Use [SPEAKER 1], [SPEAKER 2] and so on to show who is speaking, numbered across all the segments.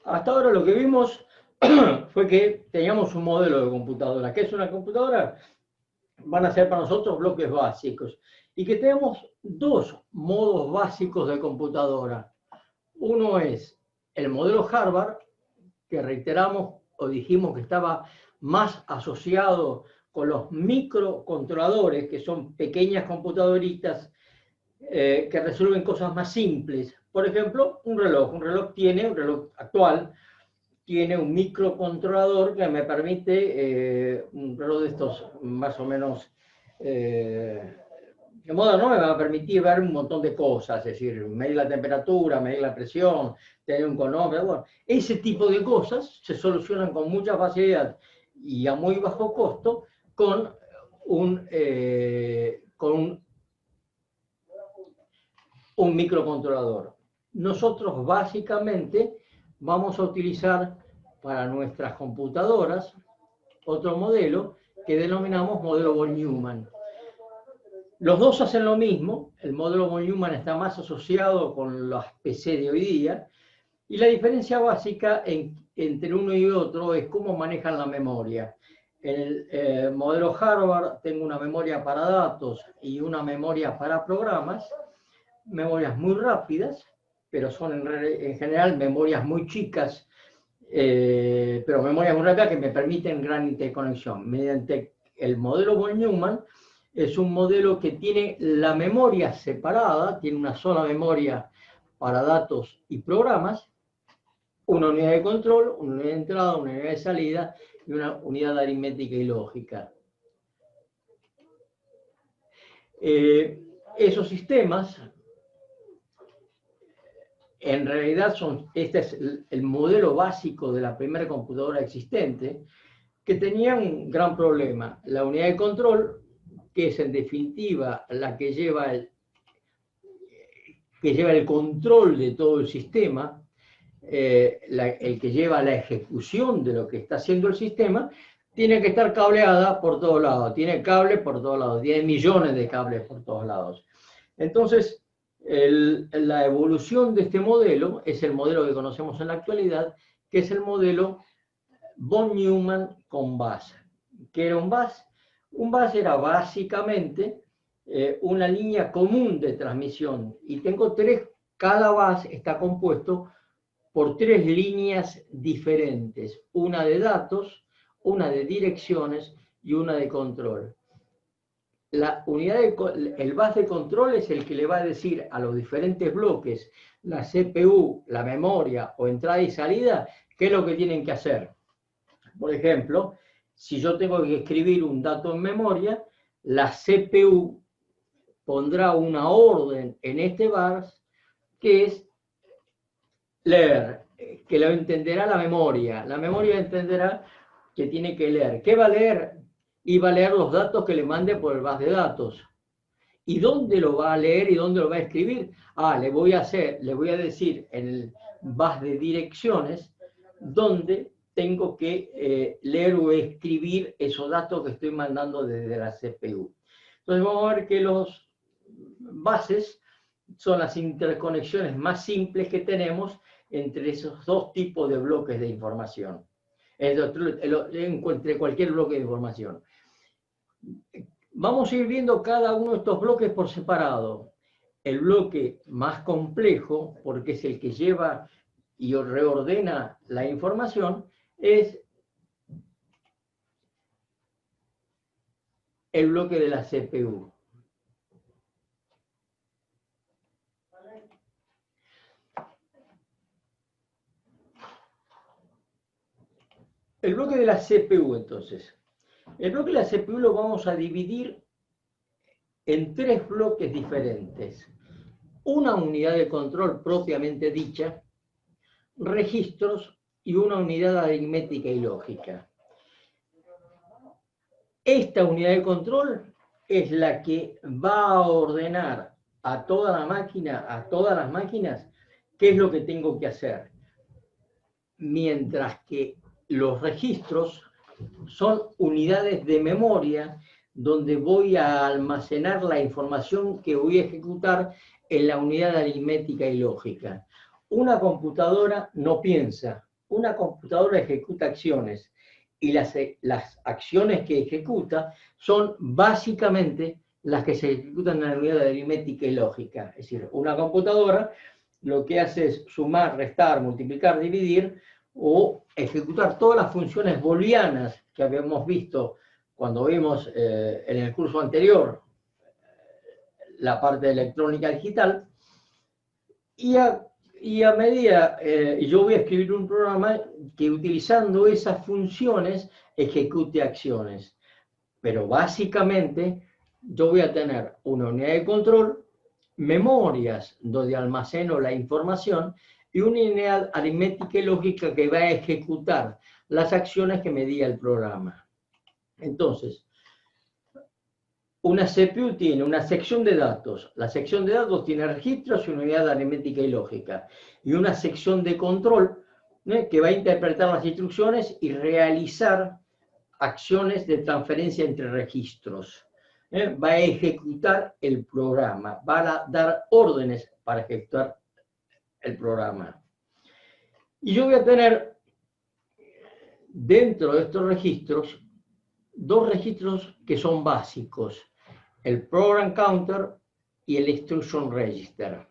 [SPEAKER 1] Hasta ahora lo que vimos fue que teníamos un modelo de computadora. ¿Qué es una computadora? Van a ser para nosotros bloques básicos. Y que tenemos dos modos básicos de computadora. Uno es el modelo Harvard, que reiteramos o dijimos que estaba más asociado con los microcontroladores, que son pequeñas computadoritas que resuelven cosas más simples. Por ejemplo, un reloj un reloj actual, tiene un microcontrolador que me permite, un reloj de estos más o menos de modo no me va a permitir ver un montón de cosas, es decir, medir la temperatura, medir la presión, tener un cronómetro. Bueno, ese tipo de cosas se solucionan con mucha facilidad y a muy bajo costo con un microcontrolador. Nosotros básicamente vamos a utilizar para nuestras computadoras otro modelo que denominamos modelo von Neumann. Los dos hacen lo mismo, el modelo von Neumann está más asociado con las PC de hoy día, y la diferencia básica entre uno y otro es cómo manejan la memoria. En el modelo Harvard tengo una memoria para datos y una memoria para programas, memorias muy rápidas, pero son en general memorias muy chicas, pero memorias muy rápidas que me permiten gran interconexión. Mediante el modelo von Neumann, es un modelo que tiene la memoria separada, tiene una sola memoria para datos y programas, una unidad de control, una unidad de entrada, una unidad de salida y una unidad aritmética y lógica. Esos sistemas, en realidad este es el modelo básico de la primera computadora existente, que tenía un gran problema. La unidad de control, que es en definitiva la que lleva el control de todo el sistema, el que lleva la ejecución de lo que está haciendo el sistema, tiene que estar cableada por todos lados, tiene cables por todos lados, tiene millones de cables por todos lados. Entonces, la evolución de este modelo es el modelo que conocemos en la actualidad, que es el modelo von Neumann con bus. ¿Qué era un bus? Un bus era básicamente una línea común de transmisión, y tengo cada bus está compuesto por tres líneas diferentes, una de datos, una de direcciones y una de control. El bus de control es el que le va a decir a los diferentes bloques, la CPU, la memoria o entrada y salida, qué es lo que tienen que hacer. Por ejemplo, si yo tengo que escribir un dato en memoria, la CPU pondrá una orden en este bus que es leer, que lo entenderá la memoria. La memoria entenderá que tiene que leer. ¿Qué va a leer? Y va a leer los datos que le mande por el bus de datos. ¿Y dónde lo va a leer y dónde lo va a escribir? Le voy a decir en el bus de direcciones dónde tengo que leer o escribir esos datos que estoy mandando desde la CPU. Entonces vamos a ver que los buses son las interconexiones más simples que tenemos entre esos dos tipos de bloques de información, entre cualquier bloque de información. Vamos a ir viendo cada uno de estos bloques por separado. El bloque más complejo, porque es el que lleva y reordena la información, es el bloque de la CPU. El bloque de la CPU, entonces. El bloque de la CPU lo vamos a dividir en tres bloques diferentes. Una unidad de control propiamente dicha, registros y una unidad aritmética y lógica. Esta unidad de control es la que va a ordenar a toda la máquina, a todas las máquinas, qué es lo que tengo que hacer. Mientras que los registros son unidades de memoria donde voy a almacenar la información que voy a ejecutar en la unidad aritmética y lógica. Una computadora no piensa, una computadora ejecuta acciones, y las acciones que ejecuta son básicamente las que se ejecutan en la unidad aritmética y lógica. Es decir, una computadora lo que hace es sumar, restar, multiplicar, dividir, o ejecutar todas las funciones booleanas que habíamos visto cuando vimos en el curso anterior la parte de electrónica digital, y a medida, yo voy a escribir un programa que utilizando esas funciones ejecute acciones. Pero básicamente yo voy a tener una unidad de control, memorias donde almaceno la información y una unidad aritmética y lógica que va a ejecutar las acciones que me diga el programa. Entonces, una CPU tiene una sección de datos. La sección de datos tiene registros y unidad aritmética y lógica. Y una sección de control, ¿no?, que va a interpretar las instrucciones y realizar acciones de transferencia entre registros. Va a ejecutar el programa, va a dar órdenes para ejecutar el programa. Y yo voy a tener dentro de estos registros dos registros que son básicos: el Program Counter y el Instruction Register.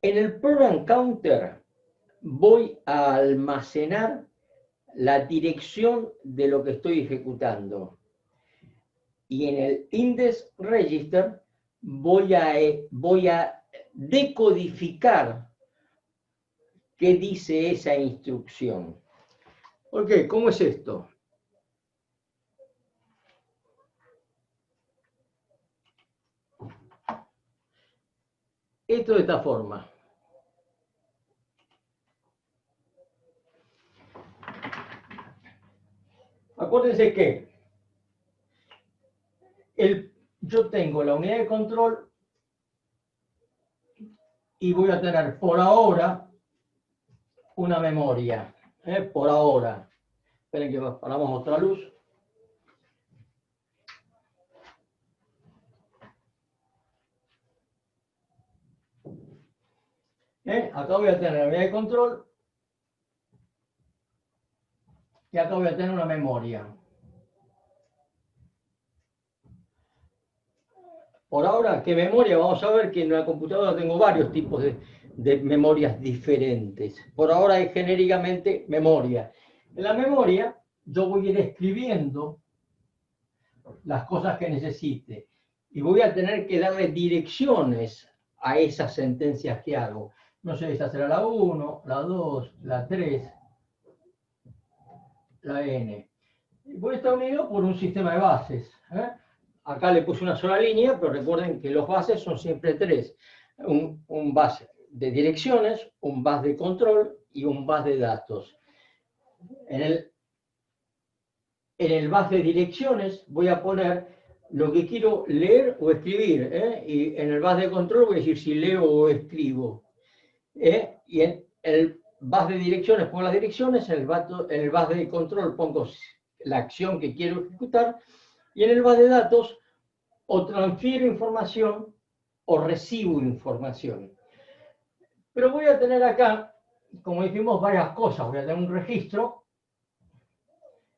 [SPEAKER 1] En el Program Counter voy a almacenar la dirección de lo que estoy ejecutando. Y en el Index Register voy a decodificar qué dice esa instrucción. Ok, ¿cómo es esto? Esto de esta forma. Acuérdense que yo tengo la unidad de control y voy a tener por ahora una memoria. Por ahora. Esperen que paramos otra luz. Acá voy a tener la unidad de control y acá voy a tener una memoria. Por ahora, ¿qué memoria? Vamos a ver que en la computadora tengo varios tipos de memorias diferentes. Por ahora es genéricamente memoria. En la memoria yo voy a ir escribiendo las cosas que necesite y voy a tener que darle direcciones a esas sentencias que hago. No sé, esta será la 1, la 2, la 3, la N. Voy a estar unido por un sistema de bases. Acá le puse una sola línea, pero recuerden que los bases son siempre tres. Un base de direcciones, un bus de control y un bus de datos. En el bus de direcciones voy a poner lo que quiero leer o escribir. Y en el bus de control voy a decir si leo o escribo. Y en el bus de direcciones pongo las direcciones, en el bus de control pongo la acción que quiero ejecutar, y en el bus de datos o transfiero información o recibo información. Pero voy a tener acá, como dijimos, varias cosas. Voy a tener un registro,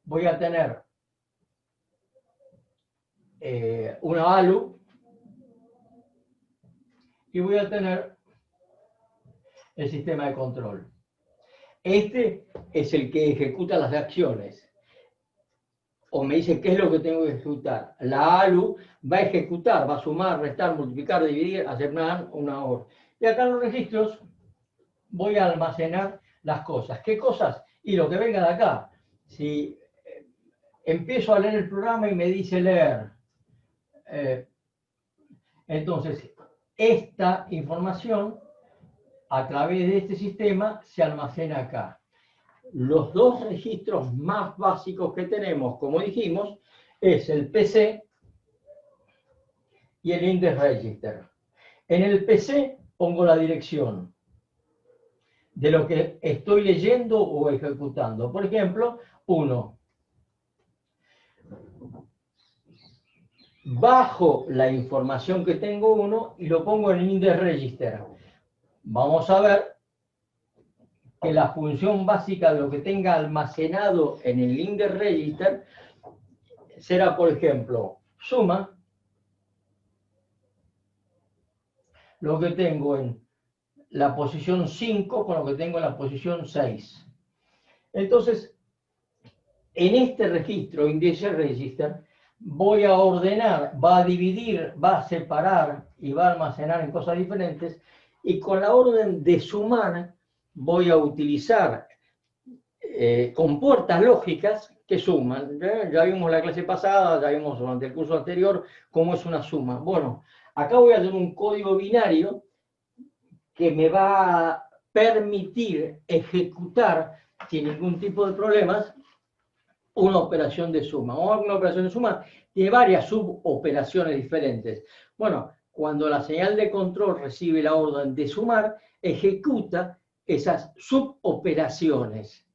[SPEAKER 1] voy a tener una ALU y voy a tener el sistema de control. Este es el que ejecuta las acciones. O me dice qué es lo que tengo que ejecutar. La ALU va a ejecutar, va a sumar, restar, multiplicar, dividir, hacer una OR. Y acá en los registros voy a almacenar las cosas. ¿Qué cosas? Y lo que venga de acá. Si empiezo a leer el programa y me dice leer, entonces esta información a través de este sistema se almacena acá. Los dos registros más básicos que tenemos, como dijimos, es el PC y el Index Register. En el PC pongo la dirección de lo que estoy leyendo o ejecutando. Por ejemplo, 1. bajo la información que tengo uno y lo pongo en el index register. Vamos a ver que la función básica de lo que tenga almacenado en el index register será, por ejemplo, suma lo que tengo en la posición 5 con lo que tengo en la posición 6. Entonces, en este registro, index register, voy a ordenar, va a dividir, va a separar y va a almacenar en cosas diferentes, y con la orden de sumar voy a utilizar compuertas lógicas que suman. Ya vimos la clase pasada, ya vimos durante el curso anterior cómo es una suma. Bueno, acá voy a hacer un código binario que me va a permitir ejecutar sin ningún tipo de problemas una operación de suma. Una operación de suma tiene varias suboperaciones diferentes. Bueno, cuando la señal de control recibe la orden de sumar, ejecuta esas suboperaciones,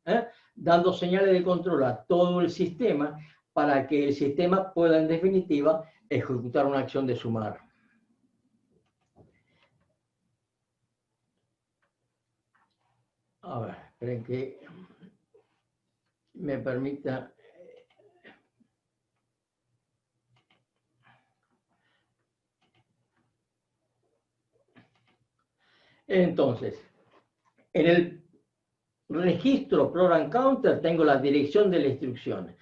[SPEAKER 1] dando señales de control a todo el sistema para que el sistema pueda, en definitiva, ejecutar una acción de sumar. A ver, esperen que me permita. Entonces, en el registro program counter tengo la dirección de la instrucción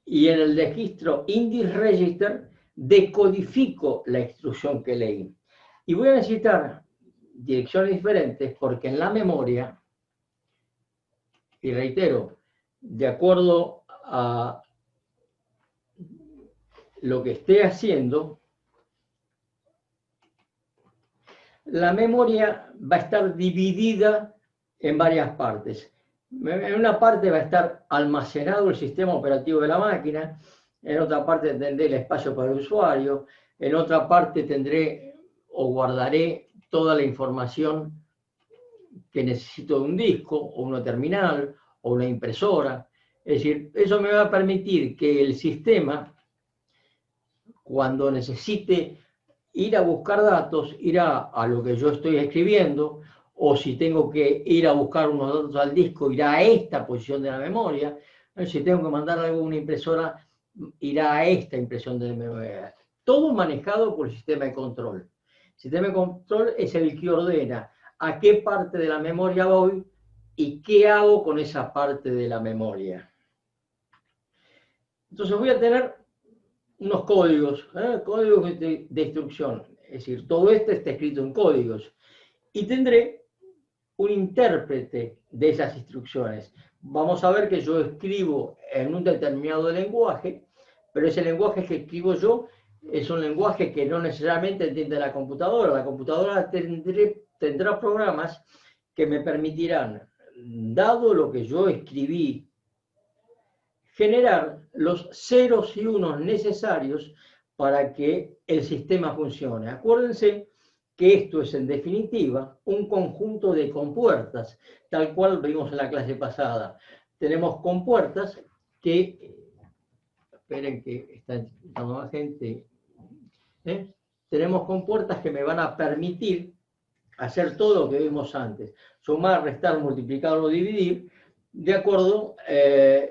[SPEAKER 1] y en el registro index register decodifico la instrucción que leí. Y voy a necesitar direcciones diferentes porque en la memoria, y reitero, de acuerdo a lo que esté haciendo, la memoria va a estar dividida en varias partes. En una parte va a estar almacenado el sistema operativo de la máquina, en otra parte tendré el espacio para el usuario, en otra parte tendré o guardaré toda la información que necesito de un disco, o una terminal, o una impresora. Es decir, eso me va a permitir que el sistema, cuando necesite ir a buscar datos, irá a lo que yo estoy escribiendo, o si tengo que ir a buscar unos datos al disco, irá a esta posición de la memoria. Si tengo que mandar algo a una impresora, irá a esta impresión de memoria. Todo manejado por el sistema de control. El sistema de control es el que ordena a qué parte de la memoria voy y qué hago con esa parte de la memoria. Entonces voy a tener unos códigos, códigos de instrucción. Es decir, todo esto está escrito en códigos. Y tendré un intérprete de esas instrucciones. Vamos a ver que yo escribo en un determinado lenguaje, pero ese lenguaje que escribo yo es un lenguaje que no necesariamente entiende la computadora. La computadora tendrá programas que me permitirán, dado lo que yo escribí, generar los ceros y unos necesarios para que el sistema funcione. Acuérdense que esto es en definitiva un conjunto de compuertas, tal cual vimos en la clase pasada. Tenemos compuertas que, esperen que está entrando más gente, tenemos compuertas que me van a permitir hacer todo lo que vimos antes, sumar, restar, multiplicar o dividir, de acuerdo,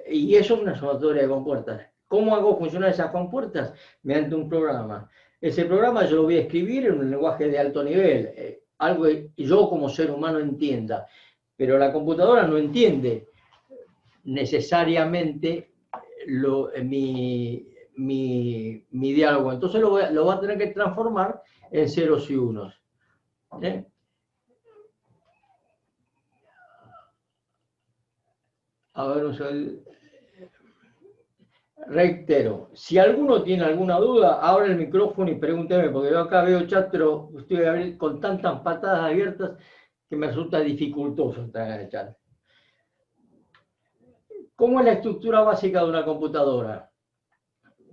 [SPEAKER 1] y eso es una sumatoria de compuertas. ¿Cómo hago funcionar esas compuertas? Mediante un programa. Ese programa yo lo voy a escribir en un lenguaje de alto nivel, algo que yo como ser humano entienda, pero la computadora no entiende necesariamente mi diálogo. Entonces lo va a tener que transformar en ceros y unos. A ver, reitero, si alguno tiene alguna duda, abra el micrófono y pregúnteme, porque yo acá veo chat, pero estoy con tantas patadas abiertas que me resulta dificultoso entrar en el chat. ¿Cómo es la estructura básica de una computadora?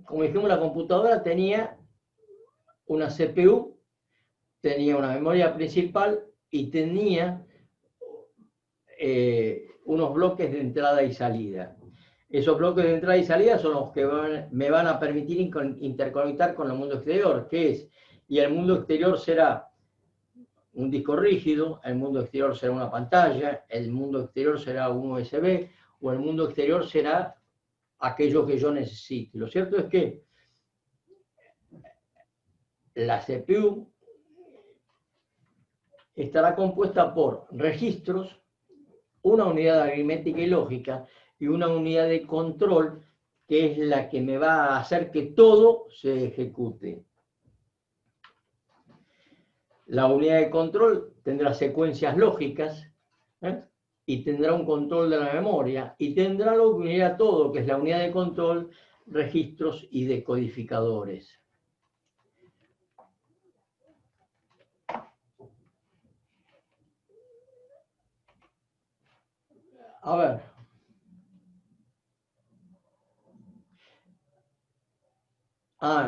[SPEAKER 1] Como dijimos, la computadora tenía una CPU, tenía una memoria principal y tenía unos bloques de entrada y salida. Esos bloques de entrada y salida son los que me van a permitir interconectar con el mundo exterior, que es, y el mundo exterior será un disco rígido, el mundo exterior será una pantalla, el mundo exterior será un USB, o el mundo exterior será aquello que yo necesite. Lo cierto es que la CPU estará compuesta por registros, una unidad aritmética y lógica y una unidad de control que es la que me va a hacer que todo se ejecute. La unidad de control tendrá secuencias lógicas, y tendrá un control de la memoria, y tendrá lo que unirá todo, que es la unidad de control, registros y decodificadores. A ver.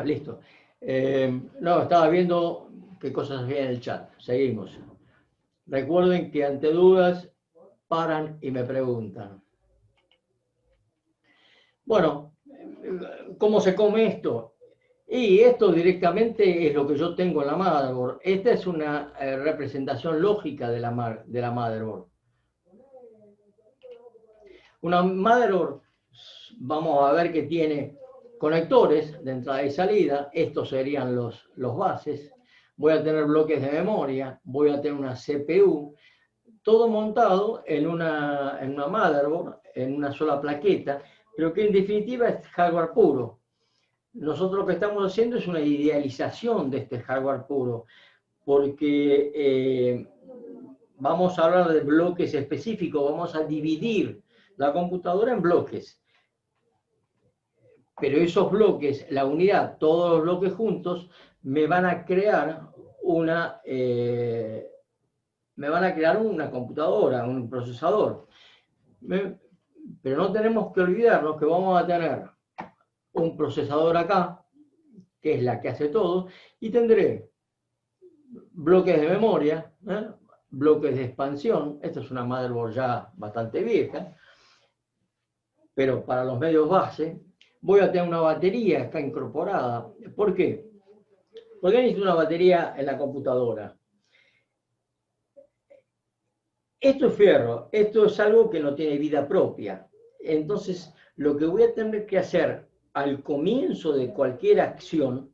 [SPEAKER 1] Listo. No, estaba viendo qué cosas había en el chat. Seguimos. Recuerden que ante dudas paran y me preguntan. Bueno, ¿cómo se come esto? Y esto directamente es lo que yo tengo en la motherboard. Esta es una representación lógica de la motherboard. Una motherboard, vamos a ver que tiene conectores de entrada y salida. Estos serían los bases. Voy a tener bloques de memoria, voy a tener una CPU, todo montado en una motherboard, en una sola plaqueta, pero que en definitiva es hardware puro. Nosotros lo que estamos haciendo es una idealización de este hardware puro, porque vamos a hablar de bloques específicos, vamos a dividir la computadora en bloques. Pero esos bloques, la unidad, todos los bloques juntos, me van a crear una computadora, un procesador. Pero no tenemos que olvidarnos que vamos a tener un procesador acá, que es la que hace todo, y tendré bloques de memoria, bloques de expansión. Esta es una motherboard ya bastante vieja, pero para los medios base. Voy a tener una batería acá incorporada. ¿Por qué? Porque necesito una batería en la computadora. Esto es fierro, esto es algo que no tiene vida propia. Entonces, lo que voy a tener que hacer al comienzo de cualquier acción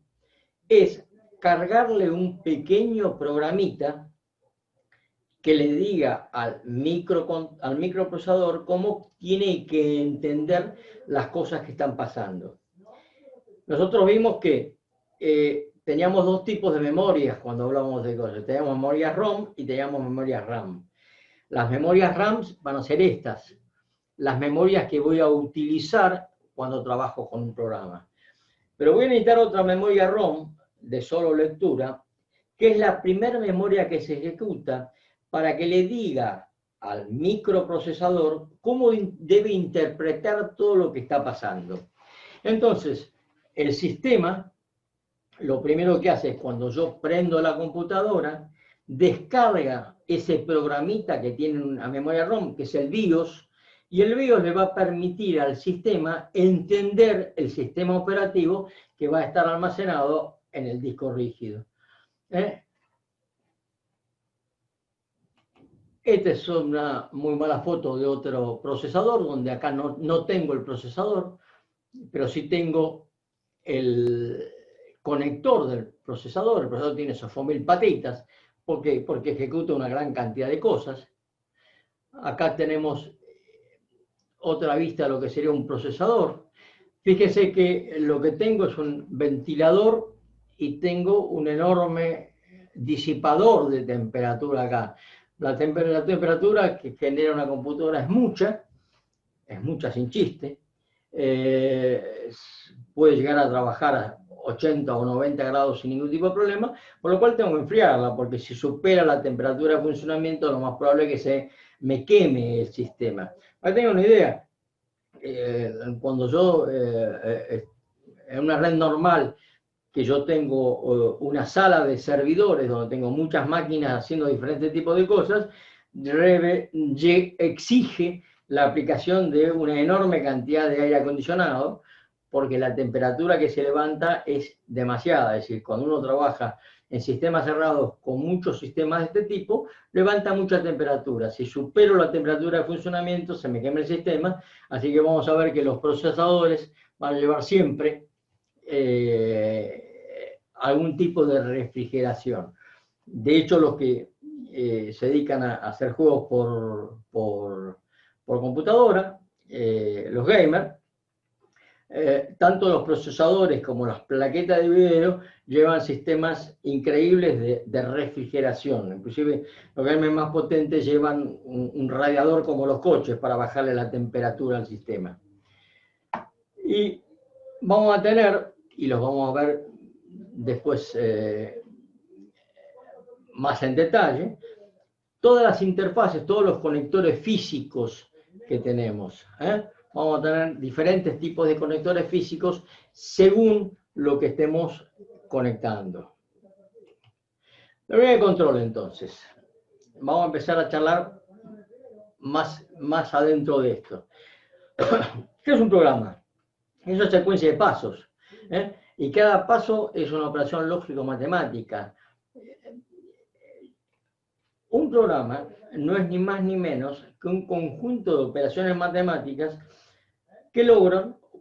[SPEAKER 1] es cargarle un pequeño programita que le diga al microprocesador cómo tiene que entender las cosas que están pasando. Nosotros vimos que teníamos dos tipos de memorias cuando hablamos de cosas. Teníamos memorias ROM y teníamos memorias RAM. Las memorias RAM van a ser estas, las memorias que voy a utilizar cuando trabajo con un programa. Pero voy a necesitar otra memoria ROM de solo lectura, que es la primera memoria que se ejecuta para que le diga al microprocesador cómo debe interpretar todo lo que está pasando. Entonces, el sistema, lo primero que hace es cuando yo prendo la computadora, descarga ese programita que tiene una memoria ROM, que es el BIOS, y el BIOS le va a permitir al sistema entender el sistema operativo que va a estar almacenado en el disco rígido. Esta es una muy mala foto de otro procesador, donde acá no tengo el procesador, pero sí tengo el conector del procesador. El procesador tiene esos 1000 patitas. ¿Por qué? Porque ejecuta una gran cantidad de cosas. Acá tenemos otra vista de lo que sería un procesador. Fíjese que lo que tengo es un ventilador y tengo un enorme disipador de temperatura acá. La temperatura que genera una computadora es mucha sin chiste. Puede llegar a trabajar a 80 o 90 grados sin ningún tipo de problema, por lo cual tengo que enfriarla, porque si supera la temperatura de funcionamiento, lo más probable es que se me queme el sistema. Para que tengan una idea, cuando yo, en una red normal, que yo tengo una sala de servidores donde tengo muchas máquinas haciendo diferentes tipos de cosas, exige la aplicación de una enorme cantidad de aire acondicionado, porque la temperatura que se levanta es demasiada. Es decir, cuando uno trabaja en sistemas cerrados con muchos sistemas de este tipo, levanta mucha temperatura. Si supero la temperatura de funcionamiento, se me quema el sistema, así que vamos a ver que los procesadores van a llevar siempre algún tipo de refrigeración. De hecho, los que se dedican a hacer juegos por computadora, los gamers, tanto los procesadores como las plaquetas de video llevan sistemas increíbles de refrigeración. Inclusive los gamers más potentes llevan un radiador como los coches para bajarle la temperatura al sistema. Y vamos a tener, y los vamos a ver después más en detalle, todas las interfaces, todos los conectores físicos que tenemos. Vamos a tener diferentes tipos de conectores físicos según lo que estemos conectando. La unidad de control, entonces. Vamos a empezar a charlar más adentro de esto. ¿Qué es un programa? Es una secuencia de pasos. Y cada paso es una operación lógico-matemática. Un programa no es ni más ni menos que un conjunto de operaciones matemáticas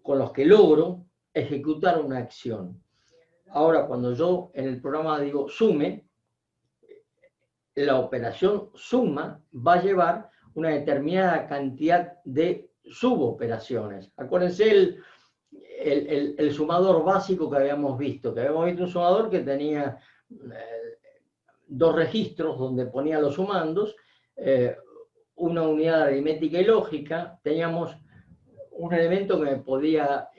[SPEAKER 1] con los que logro ejecutar una acción. Ahora, cuando yo en el programa digo sume, la operación suma va a llevar una determinada cantidad de suboperaciones. Acuérdense el sumador básico que habíamos visto un sumador que tenía dos registros donde ponía los sumandos, una unidad aritmética y lógica, teníamos un elemento que me podía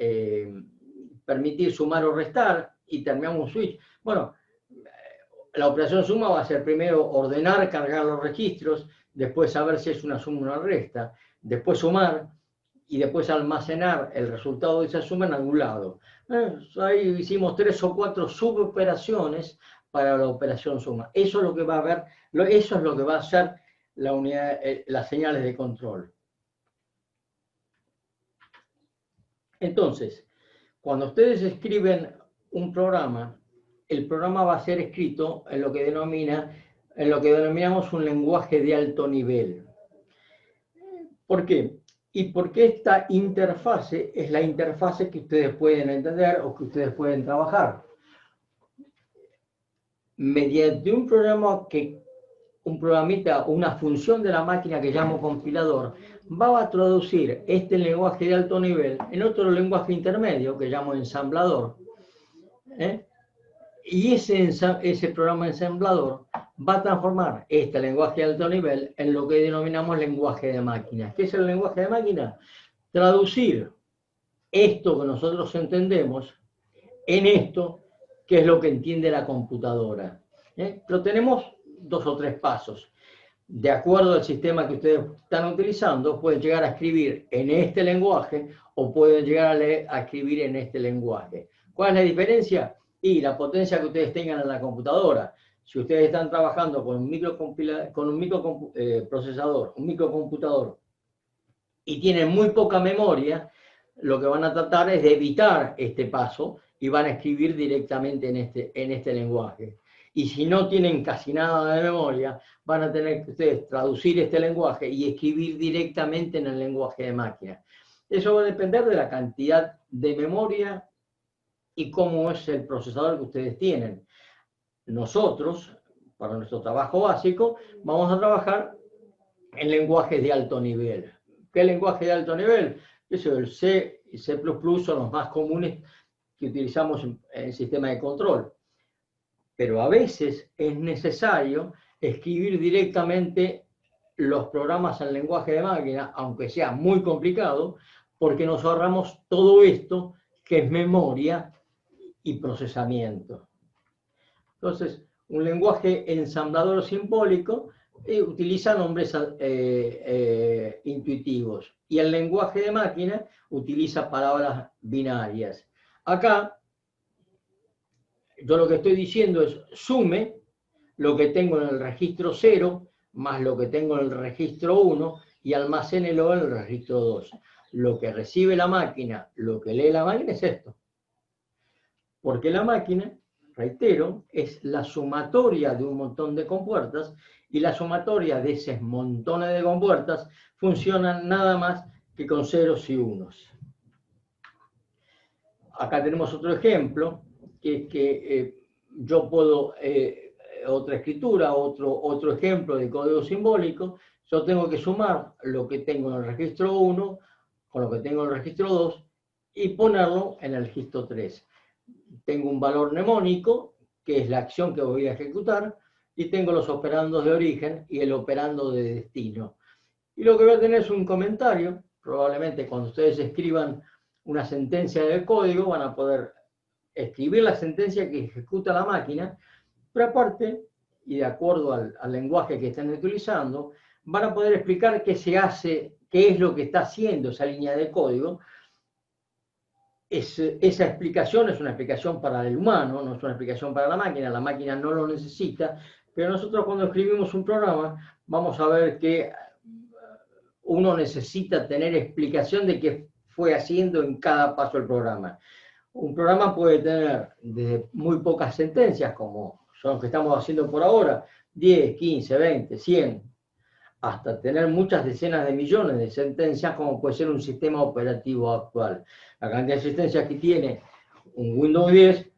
[SPEAKER 1] permitir sumar o restar, y terminamos un switch. Bueno, la operación suma va a ser primero ordenar, cargar los registros, después saber si es una suma o una resta, después sumar, y después almacenar el resultado de esa suma en algún lado. Ahí hicimos 3 o 4 suboperaciones para la operación suma. Eso es lo que va a ver, eso es lo que va a hacer la unidad, las señales de control. Entonces, cuando ustedes escriben un programa, el programa va a ser escrito en lo que denominamos un lenguaje de alto nivel. ¿Por qué? Y porque esta interfase es la interfase que ustedes pueden entender o que ustedes pueden trabajar. Mediante un programita, una función de la máquina que llamo compilador, va a traducir este lenguaje de alto nivel en otro lenguaje intermedio que llamo ensamblador. Y ese programa ensamblador va a transformar este lenguaje de alto nivel en lo que denominamos lenguaje de máquina. ¿Qué es el lenguaje de máquina? Traducir esto que nosotros entendemos en esto que es lo que entiende la computadora. Pero tenemos 2 o 3 pasos. De acuerdo al sistema que ustedes están utilizando, pueden llegar a escribir en este lenguaje o pueden llegar a escribir en este lenguaje. ¿Cuál es la diferencia? Y la potencia que ustedes tengan en la computadora. Si ustedes están trabajando con un microcomputador, y tienen muy poca memoria, lo que van a tratar es de evitar este paso y van a escribir directamente en este lenguaje. Y si no tienen casi nada de memoria, van a tener que ustedes traducir este lenguaje y escribir directamente en el lenguaje de máquina. Eso va a depender de la cantidad de memoria y cómo es el procesador que ustedes tienen. Nosotros, para nuestro trabajo básico, vamos a trabajar en lenguajes de alto nivel. ¿Qué lenguaje de alto nivel? Eso, el C y C++ son los más comunes que utilizamos en el sistema de control. Pero a veces es necesario escribir directamente los programas en lenguaje de máquina, aunque sea muy complicado, porque nos ahorramos todo esto que es memoria y procesamiento. Entonces, un lenguaje ensamblador simbólico utiliza nombres intuitivos, y el lenguaje de máquina utiliza palabras binarias. Acá, yo lo que estoy diciendo es sume lo que tengo en el registro 0 más lo que tengo en el registro 1 y almacénelo en el registro 2. Lo que recibe la máquina, lo que lee la máquina es esto. Porque la máquina, reitero, es la sumatoria de un montón de compuertas, y la sumatoria de esos montones de compuertas funcionan nada más que con ceros y unos. Acá tenemos otro ejemplo, que es que yo puedo, otra escritura, otro ejemplo de código simbólico. Yo tengo que sumar lo que tengo en el registro 1 con lo que tengo en el registro 2 y ponerlo en el registro 3. Tengo un valor mnemónico, que es la acción que voy a ejecutar, y tengo los operandos de origen y el operando de destino. Y lo que voy a tener es un comentario. Probablemente cuando ustedes escriban una sentencia de código van a poder escribir la sentencia que ejecuta la máquina, pero aparte, y de acuerdo al lenguaje que estén utilizando, van a poder explicar qué se hace, qué es lo que está haciendo esa línea de código. Esa explicación es una explicación para el humano, no es una explicación para la máquina no lo necesita, pero nosotros cuando escribimos un programa vamos a ver que uno necesita tener explicación de qué fue haciendo en cada paso del programa. Un programa puede tener desde muy pocas sentencias, como son los que estamos haciendo por ahora, 10, 15, 20, 100, hasta tener muchas decenas de millones de sentencias, como puede ser un sistema operativo actual. La cantidad de sentencias que tiene un Windows 10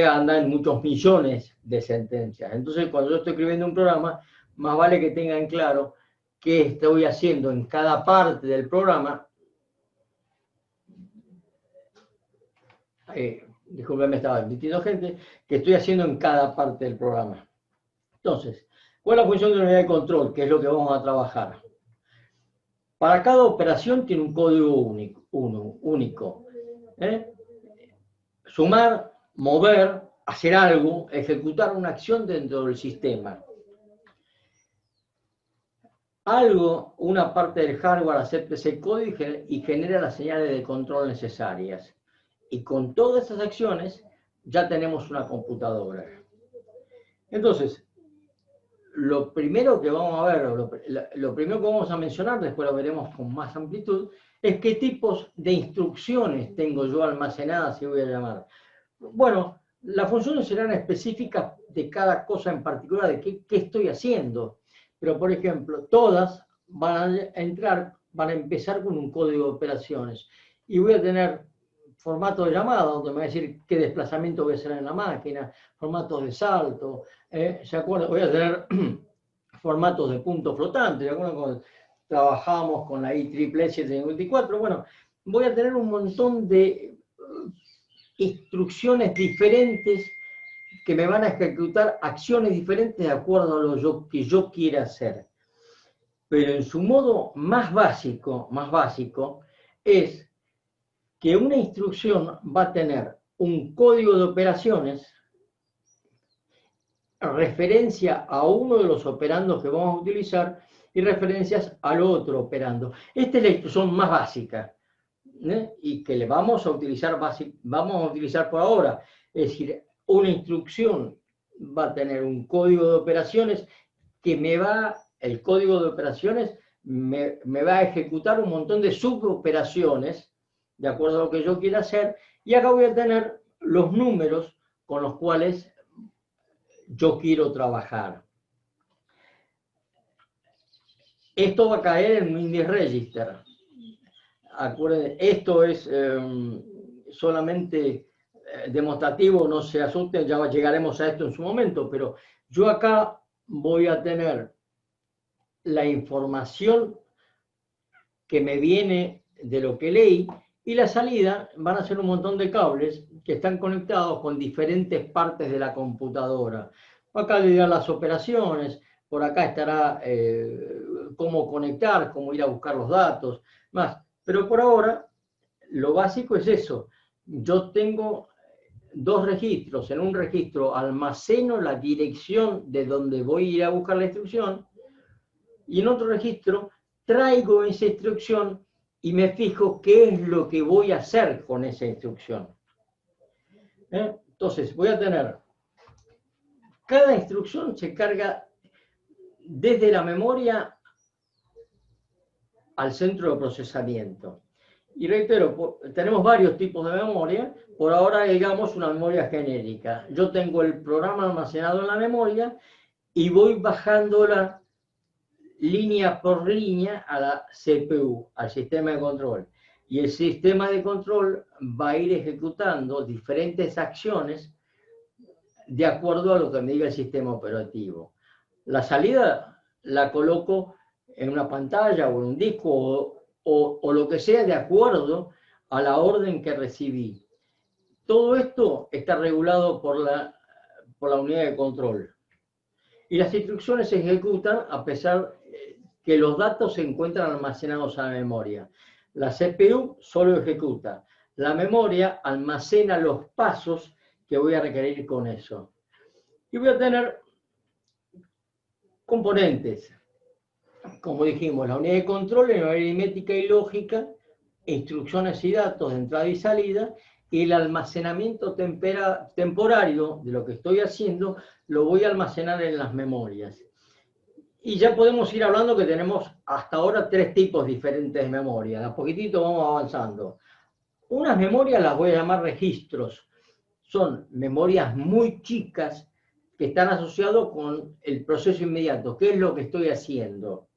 [SPEAKER 1] anda en muchos millones de sentencias. Entonces, cuando yo estoy escribiendo un programa, más vale que tengan claro qué estoy haciendo en cada parte del programa. Disculpen, me estaba admitiendo gente, que estoy haciendo en cada parte del programa. Entonces, ¿cuál es la función de la unidad de control? Que es lo que vamos a trabajar. Para cada operación tiene un código único. Sumar, mover, hacer algo, ejecutar una acción dentro del sistema. Una parte del hardware acepta ese código y genera las señales de control necesarias. Y con todas esas acciones ya tenemos una computadora. Entonces, lo primero que vamos a ver, lo primero que vamos a mencionar, después lo veremos con más amplitud, es qué tipos de instrucciones tengo yo almacenadas, si voy a llamar. Bueno, las funciones serán específicas de cada cosa en particular, de qué estoy haciendo. Pero, por ejemplo, todas van a empezar con un código de operaciones. Y voy a tener formato de llamada, donde me va a decir qué desplazamiento voy a hacer en la máquina, formatos de salto, ¿se acuerdan? Voy a tener formatos de punto flotante, ¿se acuerdan cuando trabajamos con la IEEE 754? Bueno, voy a tener un montón de instrucciones diferentes que me van a ejecutar acciones diferentes de acuerdo a lo que yo quiera hacer. Pero en su modo más básico es que una instrucción va a tener un código de operaciones, referencia a uno de los operandos que vamos a utilizar y referencias al otro operando. Esta es la instrucción más básica, y que le vamos a utilizar por ahora. Es decir, una instrucción va a tener un código de operaciones que el código de operaciones me va a ejecutar un montón de suboperaciones de acuerdo a lo que yo quiera hacer, y acá voy a tener los números con los cuales yo quiero trabajar. Esto va a caer en un index register. Acuérdense, esto es solamente demostrativo, no se asusten, ya llegaremos a esto en su momento, pero yo acá voy a tener la información que me viene de lo que leí, y la salida van a ser un montón de cables que están conectados con diferentes partes de la computadora. Acá le dirán las operaciones, por acá estará cómo conectar, cómo ir a buscar los datos, más. Pero por ahora, lo básico es eso. Yo tengo dos registros. En un registro almaceno la dirección de donde voy a ir a buscar la instrucción, y en otro registro traigo esa instrucción y me fijo qué es lo que voy a hacer con esa instrucción. Entonces, voy a tener, cada instrucción se carga desde la memoria al centro de procesamiento. Y reitero, tenemos varios tipos de memoria. Por ahora, digamos, una memoria genérica. Yo tengo el programa almacenado en la memoria y voy bajándola línea por línea a la CPU, al sistema de control. Y el sistema de control va a ir ejecutando diferentes acciones de acuerdo a lo que me diga el sistema operativo. La salida la coloco en una pantalla o en un disco o lo que sea de acuerdo a la orden que recibí. Todo esto está regulado por la unidad de control. Y las instrucciones se ejecutan a pesar que los datos se encuentran almacenados en la memoria. La CPU solo ejecuta. La memoria almacena los pasos que voy a requerir con eso. Y voy a tener componentes. Como dijimos, la unidad de control en aritmética y lógica, instrucciones y datos de entrada y salida, y el almacenamiento temporario de lo que estoy haciendo lo voy a almacenar en las memorias. Y ya podemos ir hablando que tenemos hasta ahora 3 tipos diferentes de memoria. De a poquitito vamos avanzando. Unas memorias las voy a llamar registros. Son memorias muy chicas que están asociadas con el proceso inmediato. ¿Qué es lo que estoy haciendo?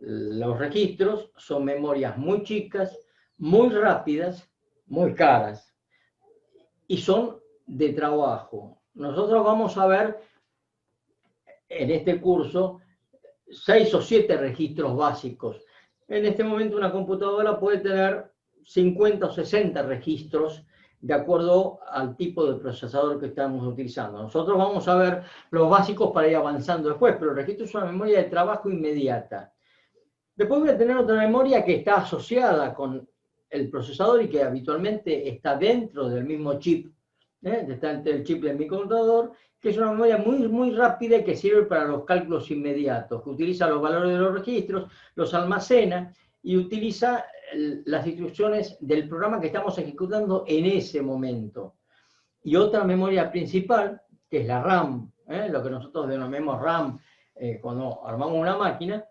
[SPEAKER 1] Los registros son memorias muy chicas, muy rápidas, muy caras y son de trabajo. Nosotros vamos a ver en este curso 6 o 7 registros básicos. En este momento una computadora puede tener 50 o 60 registros de acuerdo al tipo de procesador que estamos utilizando. Nosotros vamos a ver los básicos para ir avanzando después, pero el registro es una memoria de trabajo inmediata. Después voy a tener otra memoria que está asociada con el procesador y que habitualmente está dentro del mismo chip, está entre el chip del microcontrolador, que es una memoria muy rápida y que sirve para los cálculos inmediatos, que utiliza los valores de los registros, los almacena y utiliza las instrucciones del programa que estamos ejecutando en ese momento. Y otra memoria principal, que es la RAM, lo que nosotros denominamos RAM cuando armamos una máquina,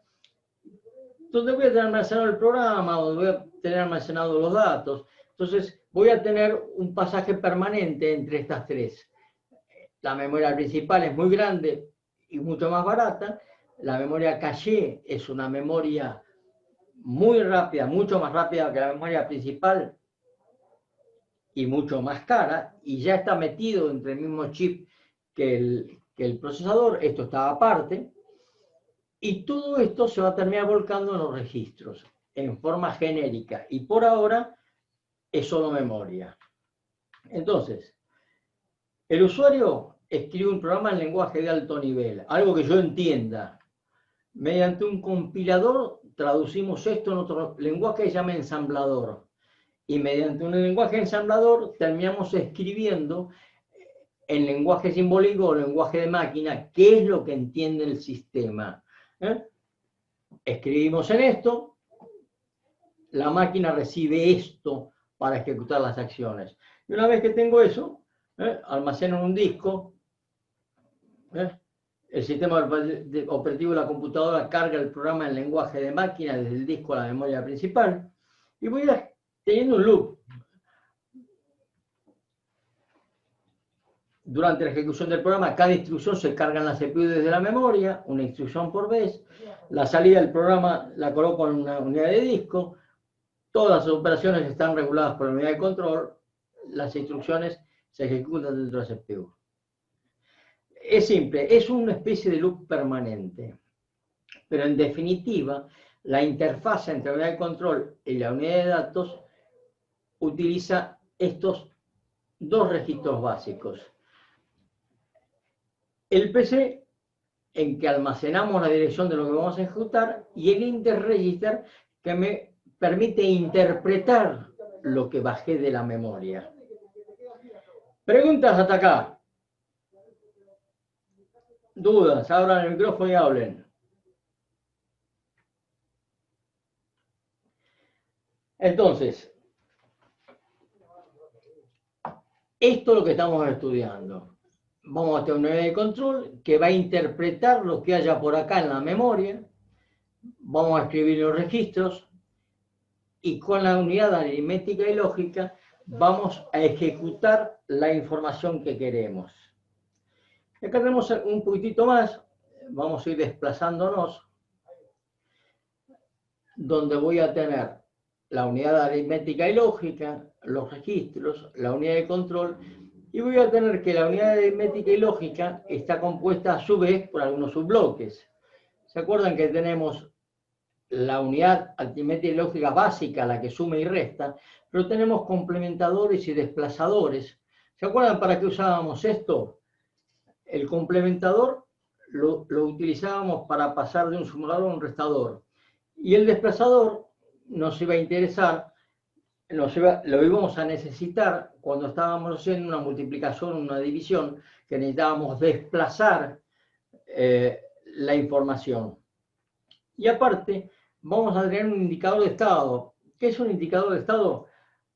[SPEAKER 1] donde voy a tener almacenado el programa, donde voy a tener almacenados los datos. Entonces, voy a tener un pasaje permanente entre estas 3. La memoria principal es muy grande y mucho más barata. La memoria caché es una memoria muy rápida, mucho más rápida que la memoria principal y mucho más cara, y ya está metido entre el mismo chip que el procesador. Esto está aparte. Y todo esto se va a terminar volcando en los registros, en forma genérica. Y por ahora es solo memoria. Entonces, el usuario escribe un programa en lenguaje de alto nivel, algo que yo entienda. Mediante un compilador traducimos esto en otro lenguaje que se llama ensamblador. Y mediante un lenguaje ensamblador terminamos escribiendo en lenguaje simbólico o lenguaje de máquina qué es lo que entiende el sistema. Escribimos en esto, la máquina recibe esto para ejecutar las acciones. Y una vez que tengo eso, almaceno en un disco, el sistema operativo de la computadora carga el programa en lenguaje de máquina desde el disco a la memoria principal, y voy teniendo un loop. Durante la ejecución del programa, cada instrucción se carga en la CPU desde la memoria, una instrucción por vez. La salida del programa la coloco en una unidad de disco. Todas las operaciones están reguladas por la unidad de control. Las instrucciones se ejecutan dentro de la CPU. Es simple, es una especie de loop permanente. Pero en definitiva, la interfaz entre la unidad de control y la unidad de datos utiliza estos 2 registros básicos. El PC, en que almacenamos la dirección de lo que vamos a ejecutar, y el interregister, que me permite interpretar lo que bajé de la memoria. ¿Preguntas hasta acá? ¿Dudas? Abran el micrófono y hablen. Entonces, esto es lo que estamos estudiando. Vamos a tener una unidad de control que va a interpretar lo que haya por acá en la memoria, vamos a escribir los registros y con la unidad aritmética y lógica vamos a ejecutar la información que queremos. Acá tenemos un poquitito más, vamos a ir desplazándonos, donde voy a tener la unidad aritmética y lógica, los registros, la unidad de control, y voy a tener que la unidad aritmética y lógica está compuesta a su vez por algunos subbloques. ¿Se acuerdan que tenemos la unidad aritmética y lógica básica, la que suma y resta, pero tenemos complementadores y desplazadores? ¿Se acuerdan para qué usábamos esto? El complementador lo utilizábamos para pasar de un sumador a un restador. Y el desplazador nos iba a interesar, lo íbamos a necesitar cuando estábamos haciendo una multiplicación o una división, que necesitábamos desplazar la información. Y aparte, vamos a tener un indicador de estado. ¿Qué es un indicador de estado?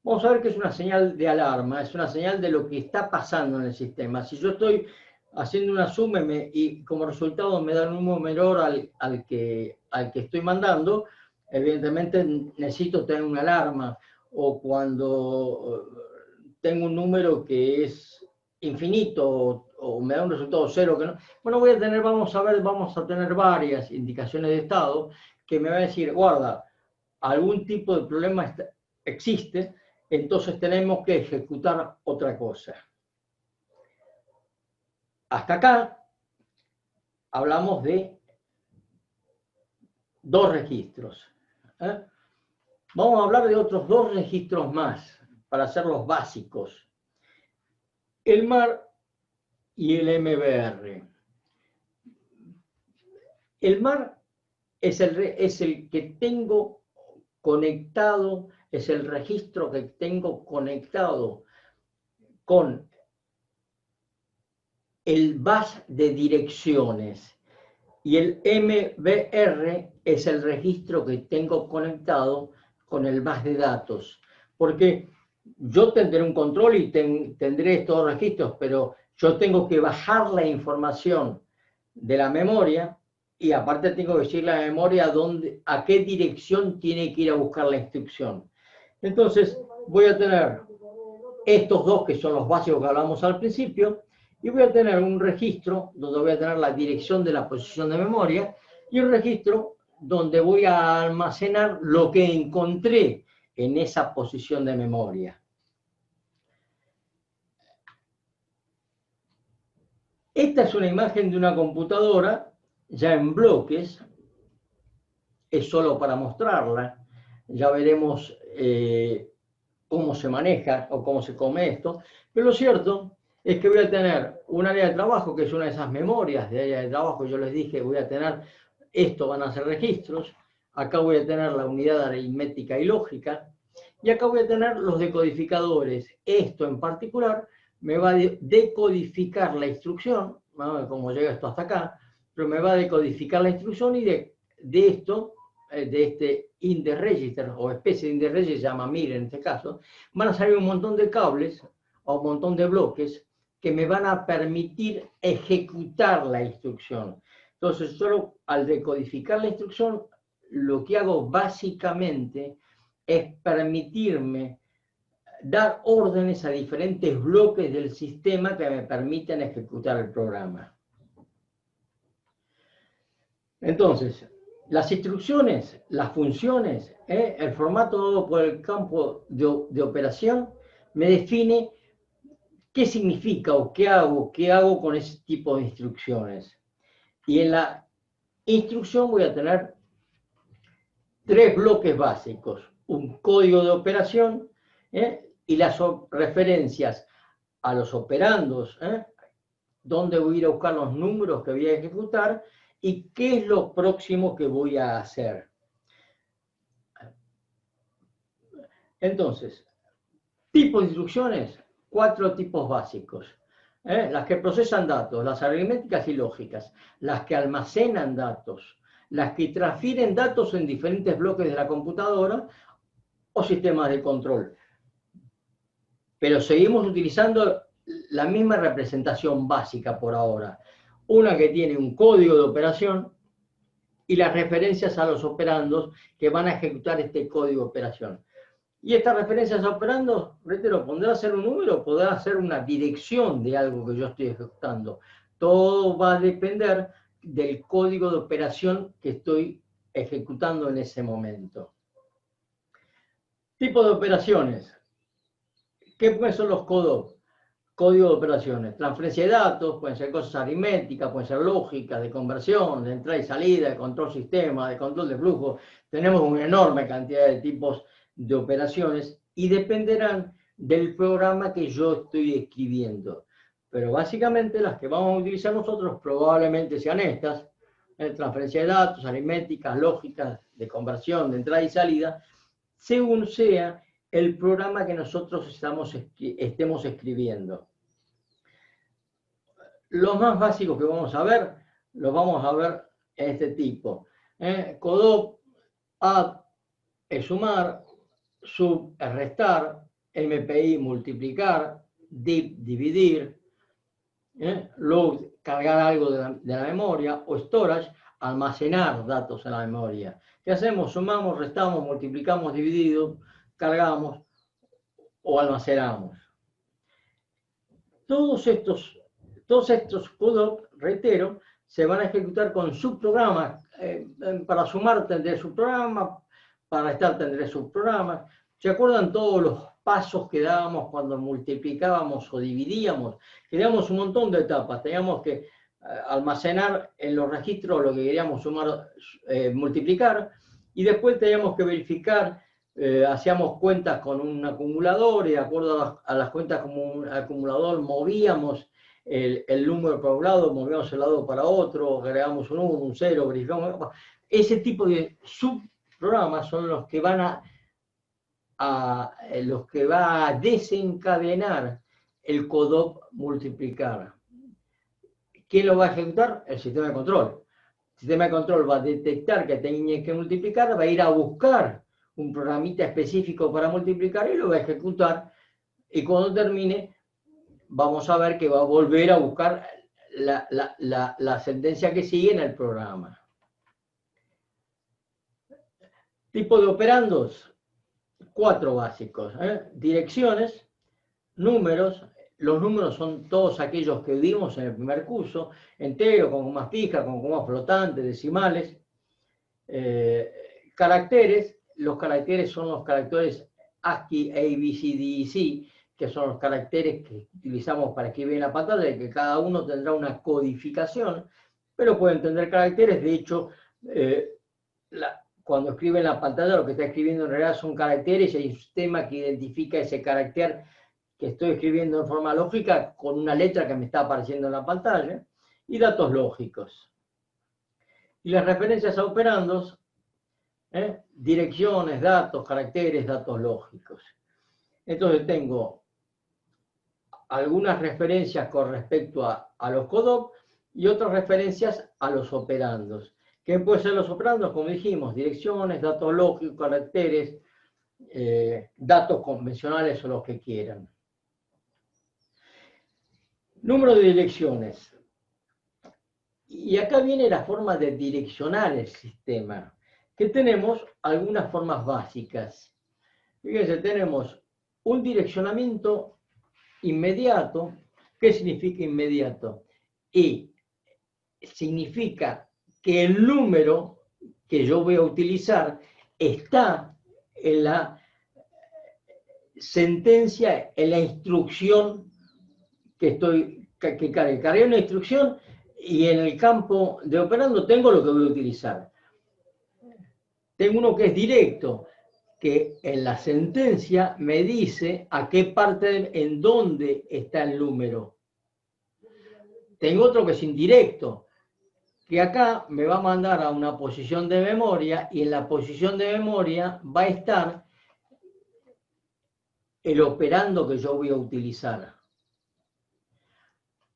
[SPEAKER 1] Vamos a ver que es una señal de alarma, es una señal de lo que está pasando en el sistema. Si yo estoy haciendo una suma y como resultado me dan un número menor al que estoy mandando, evidentemente necesito tener una alarma. O cuando tengo un número que es infinito o me da un resultado cero que no. Bueno, vamos a tener varias indicaciones de estado que me va a decir, guarda, algún tipo de problema existe, entonces tenemos que ejecutar otra cosa. Hasta acá hablamos de dos registros. Vamos a hablar de otros dos registros más, para hacerlos básicos. El MAR y el MBR. El MAR es el que tengo conectado, es el registro que tengo conectado con el bus de direcciones. Y el MBR es el registro que tengo conectado con el bus de datos. Porque yo tendré un control y tendré estos registros, pero yo tengo que bajar la información de la memoria y aparte tengo que decirle a la memoria a qué dirección tiene que ir a buscar la instrucción. Entonces voy a tener estos dos que son los básicos que hablamos al principio y voy a tener un registro donde voy a tener la dirección de la posición de memoria y un registro donde voy a almacenar lo que encontré en esa posición de memoria. Esta es una imagen de una computadora ya en bloques, es solo para mostrarla, ya veremos cómo se maneja o cómo se come esto, pero lo cierto es que voy a tener un área de trabajo, que es una de esas memorias de área de trabajo, yo les dije, voy a tener, esto van a ser registros, acá voy a tener la unidad aritmética y lógica, y acá voy a tener los decodificadores. Esto en particular me va a decodificar la instrucción, ¿no? Como llega esto hasta acá, pero me va a decodificar la instrucción y de esto, de este index register, o especie de index register, se llama MIR en este caso, van a salir un montón de cables o un montón de bloques que me van a permitir ejecutar la instrucción. Entonces, solo al decodificar la instrucción, lo que hago básicamente es permitirme dar órdenes a diferentes bloques del sistema que me permiten ejecutar el programa. Entonces, las instrucciones, las funciones, el formato dado por el campo de operación me define qué significa o qué hago con ese tipo de instrucciones. Y en la instrucción voy a tener tres bloques básicos, un código de operación y las referencias a los operandos, dónde voy a ir a buscar los números que voy a ejecutar y qué es lo próximo que voy a hacer. Entonces, tipos de instrucciones, 4 tipos básicos. Las que procesan datos, las aritméticas y lógicas, las que almacenan datos, las que transfieren datos en diferentes bloques de la computadora o sistemas de control. Pero seguimos utilizando la misma representación básica por ahora. Una que tiene un código de operación, y las referencias a los operandos que van a ejecutar este código de operación. Y estas referencias a operandos, reitero, podrá ser un número, podrá ser una dirección de algo que yo estoy ejecutando. Todo va a depender del código de operación que estoy ejecutando en ese momento. Tipo de operaciones. ¿Qué son los CODOP? Código de operaciones. Transferencia de datos, pueden ser cosas aritméticas, pueden ser lógicas, de conversión, de entrada y salida, de control sistema, de control de flujo. Tenemos una enorme cantidad de tipos de operaciones y dependerán del programa que yo estoy escribiendo. Pero básicamente las que vamos a utilizar nosotros probablemente sean estas: transferencia de datos, aritméticas, lógicas, de conversión, de entrada y salida, según sea el programa que nosotros estemos escribiendo. Los más básicos que vamos a ver, los vamos a ver en este tipo. CODOP, add es sumar, sub es restar, MPI multiplicar, div dividir, load cargar algo de la memoria, o storage almacenar datos en la memoria. ¿Qué hacemos? Sumamos, restamos, multiplicamos, dividido, cargamos o almacenamos. Todos estos CODOP, reitero, se van a ejecutar con subprogramas. Para sumar tendré subprogramas, para restar tendré subprogramas. ¿Se acuerdan todos los pasos que dábamos cuando multiplicábamos o dividíamos? Que dábamos un montón de etapas. Teníamos que almacenar en los registros lo que queríamos sumar, multiplicar, y después teníamos que verificar. Hacíamos cuentas con un acumulador y de acuerdo a las cuentas como un acumulador movíamos el número para un lado, movíamos el lado para otro, agregamos un 1, un 0, verificamos. Ese tipo de subprogramas son los que van los que va a desencadenar el CODOP multiplicar. ¿Quién lo va a ejecutar? El sistema de control. El sistema de control va a detectar que tiene que multiplicar, va a ir a buscar un programita específico para multiplicar y lo va a ejecutar, y cuando termine vamos a ver que va a volver a buscar la sentencia que sigue en el programa. Tipo de operandos, 4 básicos: direcciones, números. Los números son todos aquellos que vimos en el primer curso: entero, con comas fijas, con comas flotantes, decimales. Caracteres. Los caracteres son los caracteres ASCII, A, B, C, D y C, que son los caracteres que utilizamos para escribir en la pantalla, y que cada uno tendrá una codificación, pero pueden tener caracteres. De hecho, cuando escribe en la pantalla, lo que está escribiendo en realidad son caracteres, y hay un sistema que identifica ese carácter que estoy escribiendo en forma lógica con una letra que me está apareciendo en la pantalla. Y datos lógicos. Y las referencias a operandos: direcciones, datos, caracteres, datos lógicos. Entonces tengo algunas referencias con respecto a los CODOP y otras referencias a los operandos. ¿Qué pueden ser los operandos? Como dijimos: direcciones, datos lógicos, caracteres, datos convencionales o los que quieran. Número de direcciones. Y acá viene la forma de direccionar el sistema, que tenemos algunas formas básicas. Fíjense, tenemos un direccionamiento inmediato. ¿Qué significa inmediato? Y significa que el número que yo voy a utilizar está en la sentencia, en la instrucción que cargué una instrucción, y en el campo de operando tengo lo que voy a utilizar. Tengo uno que es directo, que en la sentencia me dice a qué parte, en dónde está el número. Tengo otro que es indirecto, que acá me va a mandar a una posición de memoria, y en la posición de memoria va a estar el operando que yo voy a utilizar.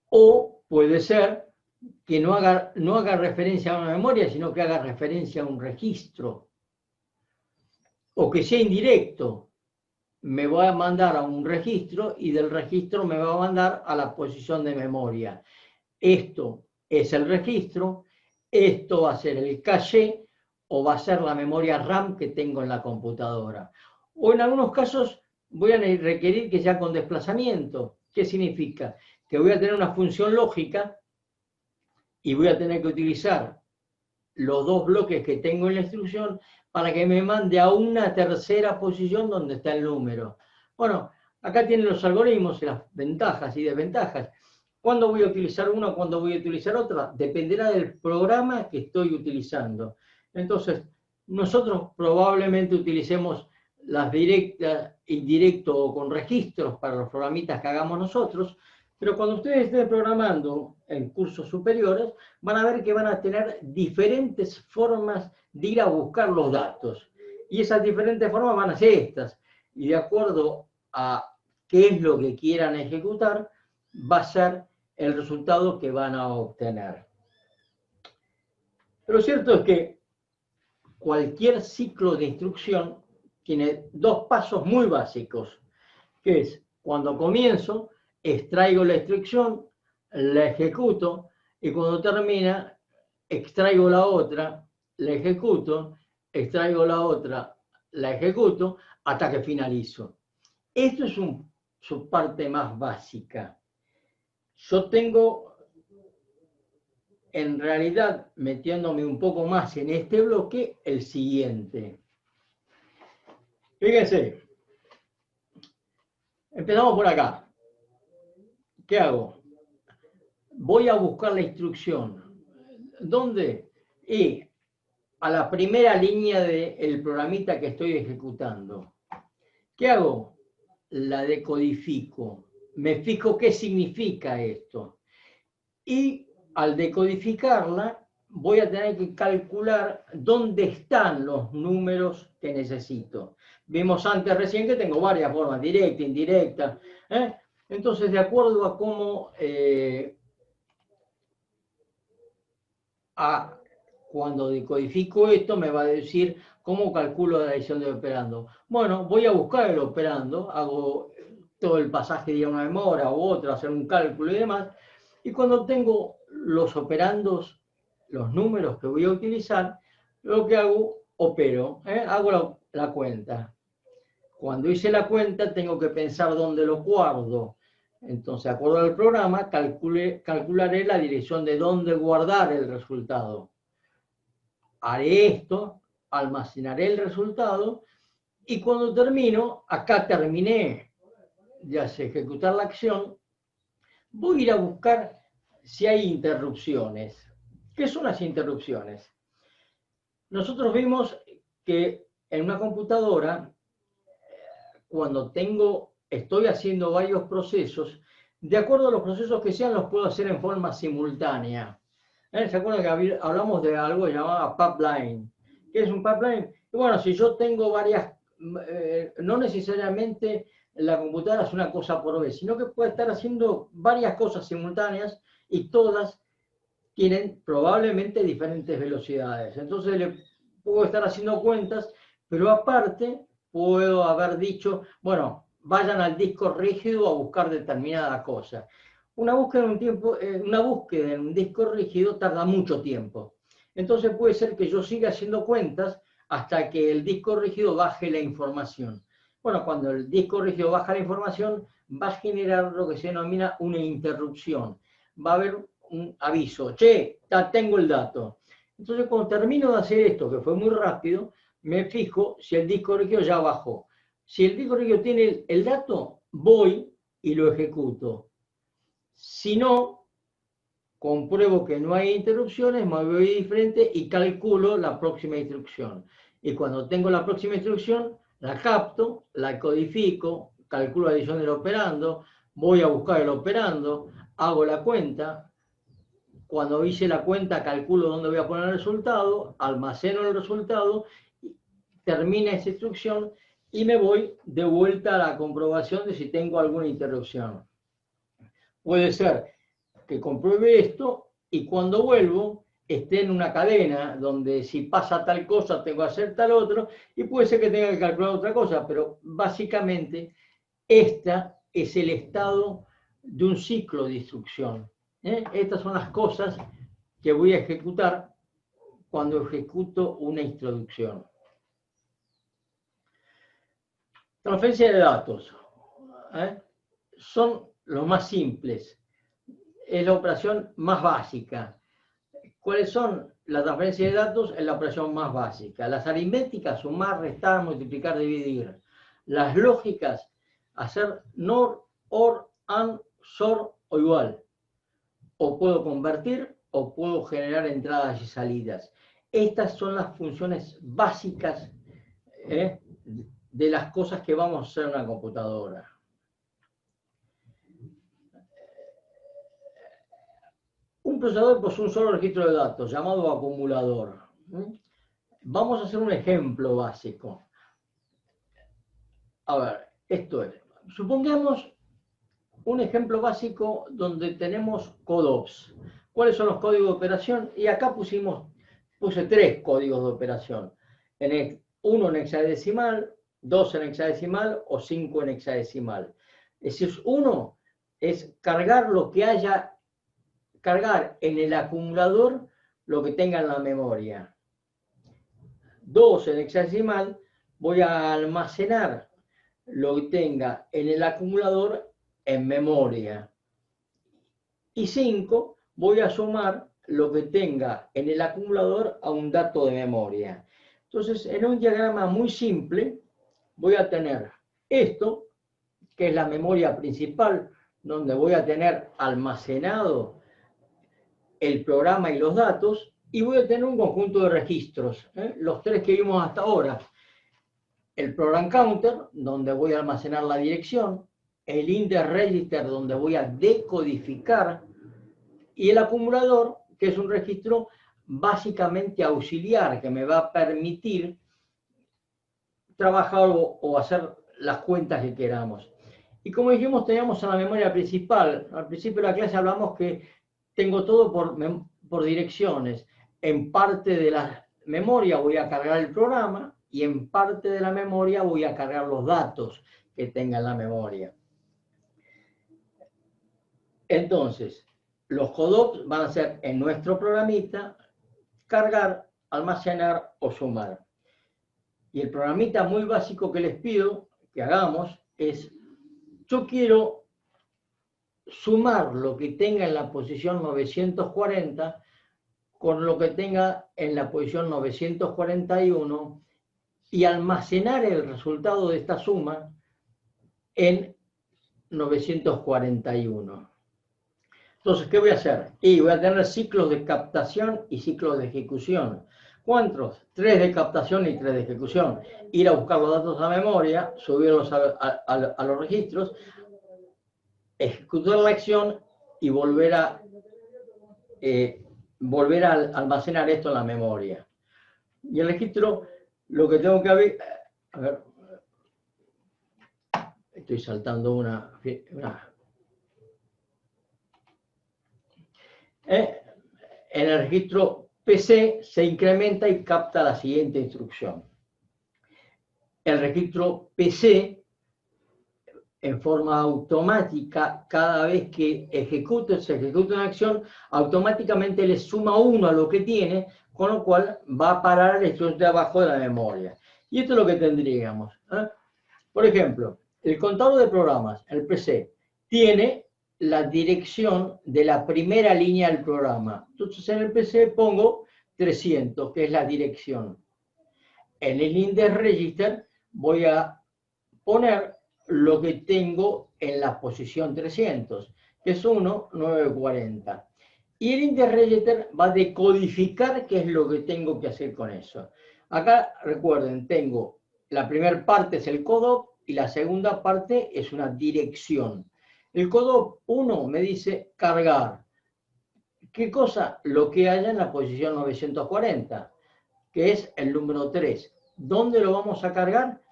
[SPEAKER 1] O puede ser que no haga referencia a una memoria, sino que haga referencia a un registro. O que sea indirecto, me va a mandar a un registro y del registro me va a mandar a la posición de memoria. Esto es el registro, esto va a ser el caché o va a ser la memoria RAM que tengo en la computadora. O en algunos casos voy a requerir que sea con desplazamiento. ¿Qué significa? Que voy a tener una función lógica y voy a tener que utilizar los dos bloques que tengo en la instrucción para que me mande a una tercera posición donde está el número. Bueno, acá tienen los algoritmos, las ventajas y desventajas. ¿Cuándo voy a utilizar una, cuándo voy a utilizar otra? Dependerá del programa que estoy utilizando. Entonces, nosotros probablemente utilicemos las directas, indirecto o con registros para los programitas que hagamos nosotros, pero cuando ustedes estén programando en cursos superiores, van a ver que van a tener diferentes formas de ir a buscar los datos. Y esas diferentes formas van a ser estas. Y de acuerdo a qué es lo que quieran ejecutar, va a ser el resultado que van a obtener. Pero lo cierto es que cualquier ciclo de instrucción tiene dos pasos muy básicos, que es cuando comienzo, extraigo la instrucción, la ejecuto, y cuando termina, extraigo la otra, la ejecuto, extraigo la otra, la ejecuto, hasta que finalizo. Esto es su parte más básica. Yo tengo, en realidad, metiéndome un poco más en este bloque, el siguiente. Fíjense, empezamos por acá. ¿Qué hago? Voy a buscar la instrucción. ¿Dónde? Y a la primera línea del programita que estoy ejecutando. ¿Qué hago? La decodifico. Me fijo qué significa esto. Y al decodificarla, voy a tener que calcular dónde están los números que necesito. Vimos antes recién que tengo varias formas, directa, indirecta. Entonces, de acuerdo a cómo... cuando decodifico esto, me va a decir cómo calculo la decisión de operando. Bueno, voy a buscar el operando, hago todo el pasaje de una memoria u otra, hacer un cálculo y demás. Y cuando tengo los operandos, los números que voy a utilizar, lo que hago, opero, hago la cuenta. Cuando hice la cuenta, tengo que pensar dónde lo guardo. Entonces, de acuerdo al programa, calcularé la dirección de dónde guardar el resultado. Haré esto, almacenaré el resultado, y cuando termino, acá terminé de ejecutar la acción, voy a ir a buscar si hay interrupciones. ¿Qué son las interrupciones? Nosotros vimos que en una computadora, cuando estoy haciendo varios procesos, de acuerdo a los procesos que sean, los puedo hacer en forma simultánea. ¿Se acuerdan que hablamos de algo llamado pipeline? ¿Qué es un pipeline? Y bueno, si yo tengo varias, no necesariamente la computadora es una cosa por vez, sino que puede estar haciendo varias cosas simultáneas y todas tienen probablemente diferentes velocidades. Entonces le puedo estar haciendo cuentas, pero aparte puedo haber dicho, bueno, vayan al disco rígido a buscar determinada cosa. Una búsqueda en un disco rígido tarda mucho tiempo. Entonces puede ser que yo siga haciendo cuentas hasta que el disco rígido baje la información. Bueno, cuando el disco rígido baja la información, va a generar lo que se denomina una interrupción. Va a haber un aviso, che, ya tengo el dato. Entonces, cuando termino de hacer esto, que fue muy rápido, me fijo si el disco rígido ya bajó. Si el disco rígido tiene el dato, voy y lo ejecuto. Si no, compruebo que no hay interrupciones, me voy diferente y calculo la próxima instrucción. Y cuando tengo la próxima instrucción, la capto, la codifico, calculo la adición del operando, voy a buscar el operando, hago la cuenta. Cuando hice la cuenta, calculo dónde voy a poner el resultado, almaceno el resultado, termina esa instrucción y me voy de vuelta a la comprobación de si tengo alguna interrupción. Puede ser que compruebe esto y cuando vuelvo esté en una cadena donde si pasa tal cosa tengo que hacer tal otro, y puede ser que tenga que calcular otra cosa, pero básicamente esta es el estado de un ciclo de instrucción. Estas son las cosas que voy a ejecutar cuando ejecuto una instrucción. Transferencia de datos. Son los más simples. Es la operación más básica. ¿Cuáles son? La transferencia de datos es la operación más básica. Las aritméticas, sumar, restar, multiplicar, dividir. Las lógicas, hacer NOR, OR, AND, SOR o igual. O puedo convertir o puedo generar entradas y salidas. Estas son las funciones básicas de las cosas que vamos a hacer en una computadora. Un procesador posee un solo registro de datos llamado acumulador. Vamos a hacer un ejemplo básico. A ver, esto es. Supongamos un ejemplo básico donde tenemos CODOPS. ¿Cuáles son los códigos de operación? Y acá puse 3 códigos de operación. Uno en hexadecimal, 2 en hexadecimal o 5 en hexadecimal. Es decir, uno es cargar lo que haya, cargar en el acumulador lo que tenga en la memoria. 2 en hexadecimal, voy a almacenar lo que tenga en el acumulador en memoria. Y 5, voy a sumar lo que tenga en el acumulador a un dato de memoria. Entonces, en un diagrama muy simple, voy a tener esto, que es la memoria principal, donde voy a tener almacenado el programa y los datos, y voy a tener un conjunto de registros, los 3 que vimos hasta ahora. El program counter, donde voy a almacenar la dirección, el index register, donde voy a decodificar, y el acumulador, que es un registro básicamente auxiliar, que me va a permitir trabajar o hacer las cuentas que queramos. Y como dijimos, teníamos en la memoria principal. Al principio de la clase hablamos que tengo todo por direcciones. En parte de la memoria voy a cargar el programa y en parte de la memoria voy a cargar los datos que tenga en la memoria. Entonces, los CODOPS van a ser en nuestro programita cargar, almacenar o sumar. Y el programita muy básico que les pido que hagamos es, yo quiero sumar lo que tenga en la posición 940 con lo que tenga en la posición 941 y almacenar el resultado de esta suma en 941. Entonces, ¿qué voy a hacer? Y voy a tener ciclos de captación y ciclos de ejecución. ¿Cuántos? 3 de captación y 3 de ejecución. Ir a buscar los datos a memoria, subirlos a los registros, ejecutar la acción y volver a almacenar esto en la memoria. Y el registro, lo que tengo que ver, a ver, estoy saltando una. En el registro PC se incrementa y capta la siguiente instrucción. El registro PC, en forma automática, cada vez que se ejecuta una acción, automáticamente le suma 1 a lo que tiene, con lo cual va a parar la instrucción de abajo de la memoria. Y esto es lo que tendríamos. Por ejemplo, el contador de programas, el PC, tiene la dirección de la primera línea del programa. Entonces en el PC pongo 300, que es la dirección. En el index register voy a poner lo que tengo en la posición 300, que es 1,940. Y el index register va a decodificar qué es lo que tengo que hacer con eso. Acá, recuerden, tengo la primera parte es el CODOP y la segunda parte es una dirección. El CODOP 1 me dice cargar. ¿Qué cosa? Lo que haya en la posición 940, que es el número 3. ¿Dónde lo vamos a cargar?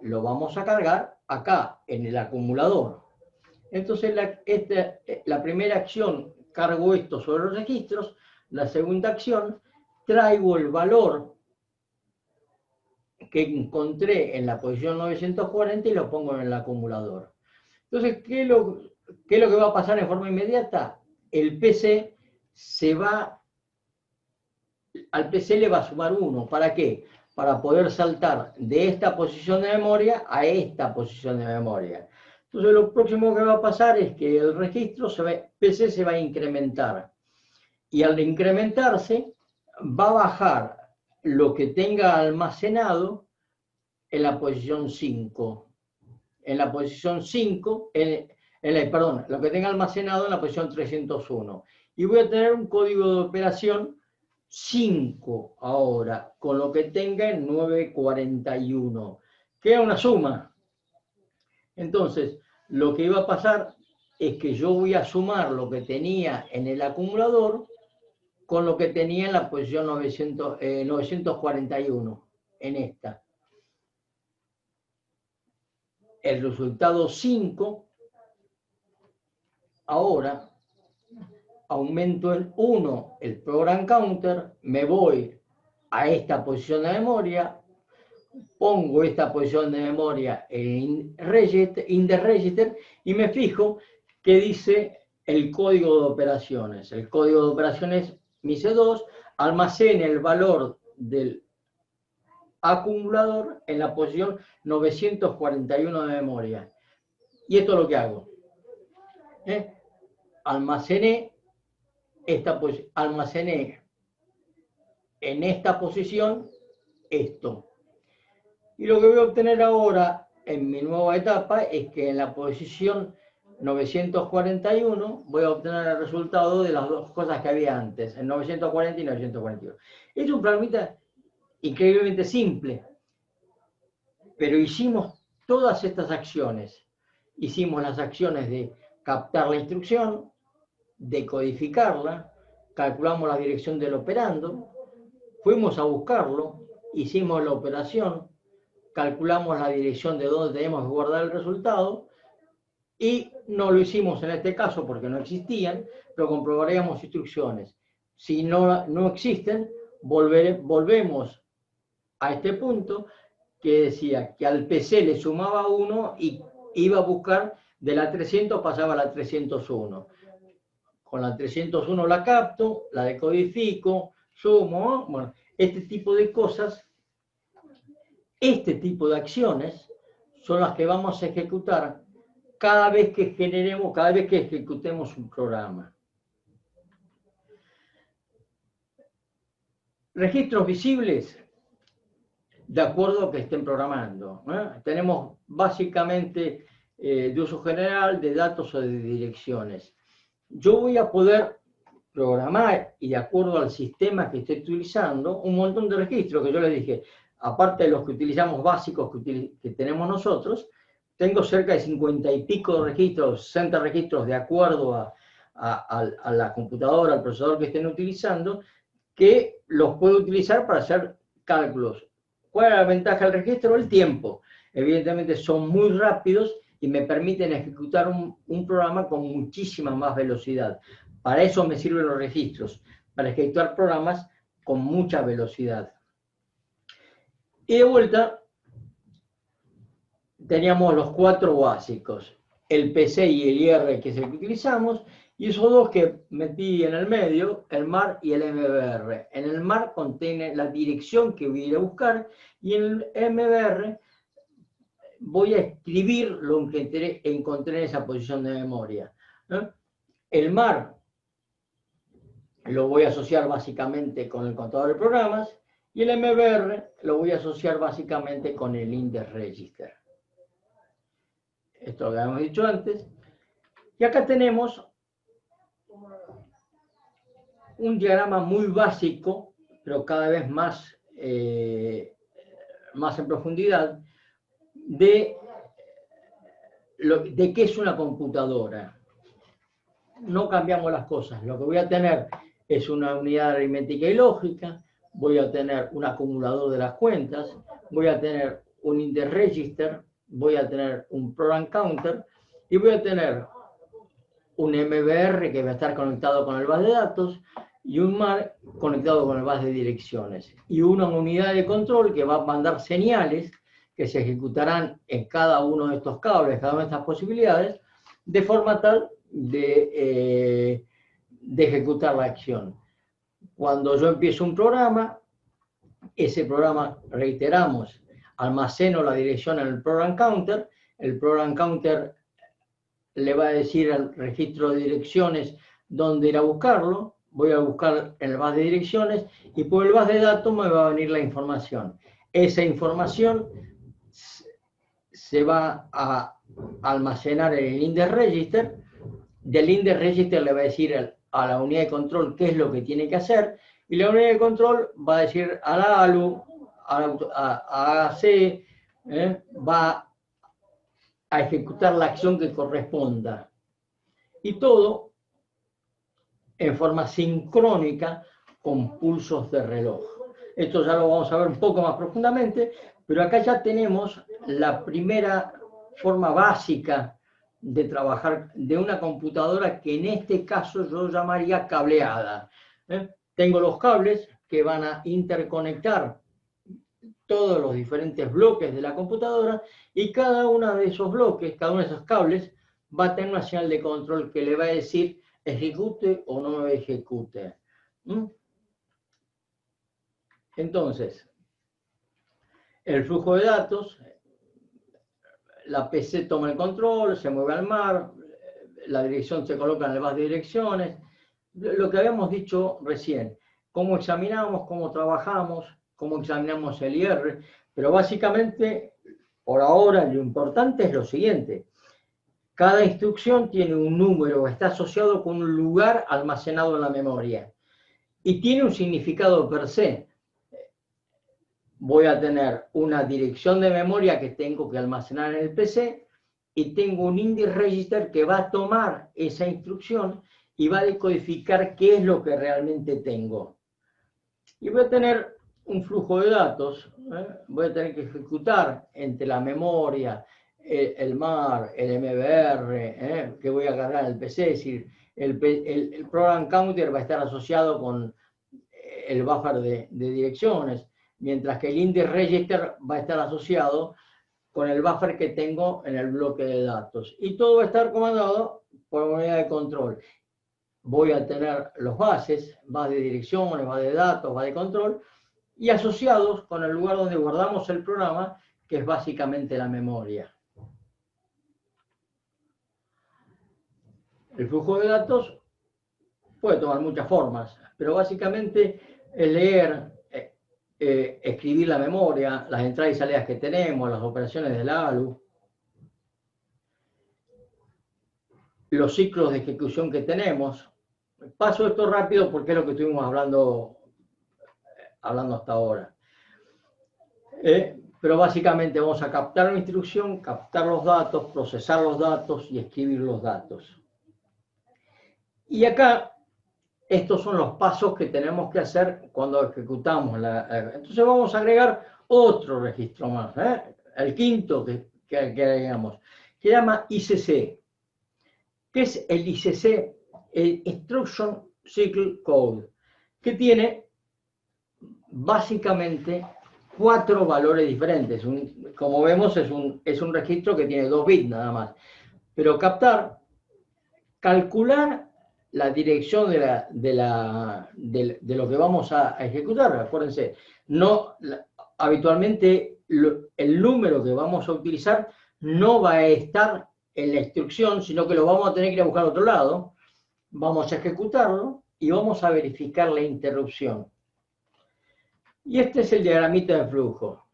[SPEAKER 1] Lo vamos a cargar acá, en el acumulador. Entonces, la primera acción, cargo esto sobre los registros. La segunda acción, traigo el valor que encontré en la posición 940 y lo pongo en el acumulador. Entonces, ¿qué es lo que va a pasar en forma inmediata? El PC se va al PC le va a sumar 1. ¿Para qué? Para poder saltar de esta posición de memoria a esta posición de memoria. Entonces lo próximo que va a pasar es que el registro PC se va a incrementar. Y al incrementarse va a bajar lo que tenga almacenado en la posición 5. En la posición 5, perdón, lo que tenga almacenado en la posición 301. Y voy a tener un código de operación 5 ahora, con lo que tenga en 941. Queda una suma. Entonces, lo que iba a pasar es que yo voy a sumar lo que tenía en el acumulador con lo que tenía en la posición 941, en esta. El resultado 5, ahora aumento en 1 el program counter, me voy a esta posición de memoria, pongo esta posición de memoria en in the register y me fijo que dice el código de operaciones. El código de operaciones me dice 2, almacene el valor del acumulador en la posición 941 de memoria. Y esto es lo que hago. Almacené en esta posición esto. Y lo que voy a obtener ahora en mi nueva etapa es que en la posición 941 voy a obtener el resultado de las dos cosas que había antes, en 940 y 941. Es un programita increíblemente simple, pero hicimos todas estas acciones. Hicimos las acciones de captar la instrucción, decodificarla, calculamos la dirección del operando, fuimos a buscarlo, hicimos la operación, calculamos la dirección de donde tenemos que guardar el resultado y no lo hicimos en este caso porque no existían, pero comprobaríamos instrucciones. Si no existen, volvemos a este punto que decía que al PC le sumaba 1 y iba a buscar de la 300 pasaba a la 301. Con la 301 la capto, la decodifico, sumo, bueno, este tipo de cosas, este tipo de acciones son las que vamos a ejecutar cada vez que ejecutemos un programa. Registros visibles de acuerdo a que estén programando. Tenemos básicamente de uso general de datos o de direcciones. Yo voy a poder programar, y de acuerdo al sistema que estoy utilizando, un montón de registros que yo les dije, aparte de los que utilizamos básicos que tenemos nosotros, tengo cerca de 50 y pico de registros, 60 registros de acuerdo a la computadora, al procesador que estén utilizando, que los puedo utilizar para hacer cálculos. ¿Cuál es la ventaja del registro? El tiempo. Evidentemente son muy rápidos y me permiten ejecutar un programa con muchísima más velocidad. Para eso me sirven los registros, para ejecutar programas con mucha velocidad. Y de vuelta, teníamos los 4 básicos, el PC y el IR, que es el que utilizamos, y esos dos que metí en el medio, el MAR y el MBR. En el MAR contiene la dirección que voy a ir a buscar, y en el MBR voy a escribir lo que encontré en esa posición de memoria. El MAR lo voy a asociar básicamente con el contador de programas, y el MBR lo voy a asociar básicamente con el index register. Esto lo habíamos dicho antes. Y acá tenemos un diagrama muy básico, pero cada vez más, más en profundidad, de qué es una computadora. No cambiamos las cosas. Lo que voy a tener es una unidad aritmética y lógica, voy a tener un acumulador de las cuentas, voy a tener un index register, voy a tener un program counter y voy a tener un MBR que va a estar conectado con el base de datos y un MAR conectado con el base de direcciones. Y una unidad de control que va a mandar señales que se ejecutarán en cada uno de estos cables, cada una de estas posibilidades, de forma tal de ejecutar la acción. Cuando yo empiezo un programa, ese programa, reiteramos, almaceno la dirección en el program counter le va a decir al registro de direcciones dónde ir a buscarlo, voy a buscar en el bus de direcciones y por el bus de datos me va a venir la información. Esa información se va a almacenar en el index register, del index register le va a decir a la unidad de control qué es lo que tiene que hacer, y la unidad de control va a decir a la ALU, a AC, va a ejecutar la acción que corresponda. Y todo en forma sincrónica con pulsos de reloj. Esto ya lo vamos a ver un poco más profundamente, pero acá ya tenemos la primera forma básica de trabajar de una computadora que en este caso yo llamaría cableada. Tengo los cables que van a interconectar todos los diferentes bloques de la computadora y cada uno de esos bloques, cada uno de esos cables va a tener una señal de control que le va a decir ejecute o no ejecute. Entonces, el flujo de datos, la PC toma el control, se mueve al mar, la dirección se coloca en el bus de direcciones, lo que habíamos dicho recién, cómo examinamos, cómo trabajamos, cómo examinamos el IR, pero básicamente, por ahora, lo importante es lo siguiente. Cada instrucción tiene un número, está asociado con un lugar almacenado en la memoria y tiene un significado per se. Voy a tener una dirección de memoria que tengo que almacenar en el PC y tengo un index register que va a tomar esa instrucción y va a decodificar qué es lo que realmente tengo. Y voy a tener un flujo de datos, voy a tener que ejecutar entre la memoria, el MAR, el MBR, que voy a cargar en el PC, es decir, el program counter va a estar asociado con el buffer de direcciones, mientras que el index register va a estar asociado con el buffer que tengo en el bloque de datos. Y todo va a estar comandado por una unidad de control. Voy a tener los bases, base de direcciones, base de datos, base de control, y asociados con el lugar donde guardamos el programa, que es básicamente la memoria. El flujo de datos puede tomar muchas formas, pero básicamente es leer, escribir la memoria, las entradas y salidas que tenemos, las operaciones del ALU, los ciclos de ejecución que tenemos. Paso esto rápido porque es lo que estuvimos hablando hasta ahora. Pero básicamente vamos a captar una instrucción, captar los datos, procesar los datos y escribir los datos. Y acá, estos son los pasos que tenemos que hacer cuando ejecutamos. Entonces vamos a agregar otro registro más, el quinto que agregamos, que se llama ICC. ¿Qué es el ICC? El Instruction Cycle Code, que tiene básicamente 4 valores diferentes. Como vemos, es un registro que tiene 2 bits nada más. Pero calcular la dirección de lo que vamos a ejecutar. Acuérdense, habitualmente el número que vamos a utilizar no va a estar en la instrucción, sino que lo vamos a tener que ir a buscar a otro lado. Vamos a ejecutarlo y vamos a verificar la interrupción. Y este es el diagramita de flujo.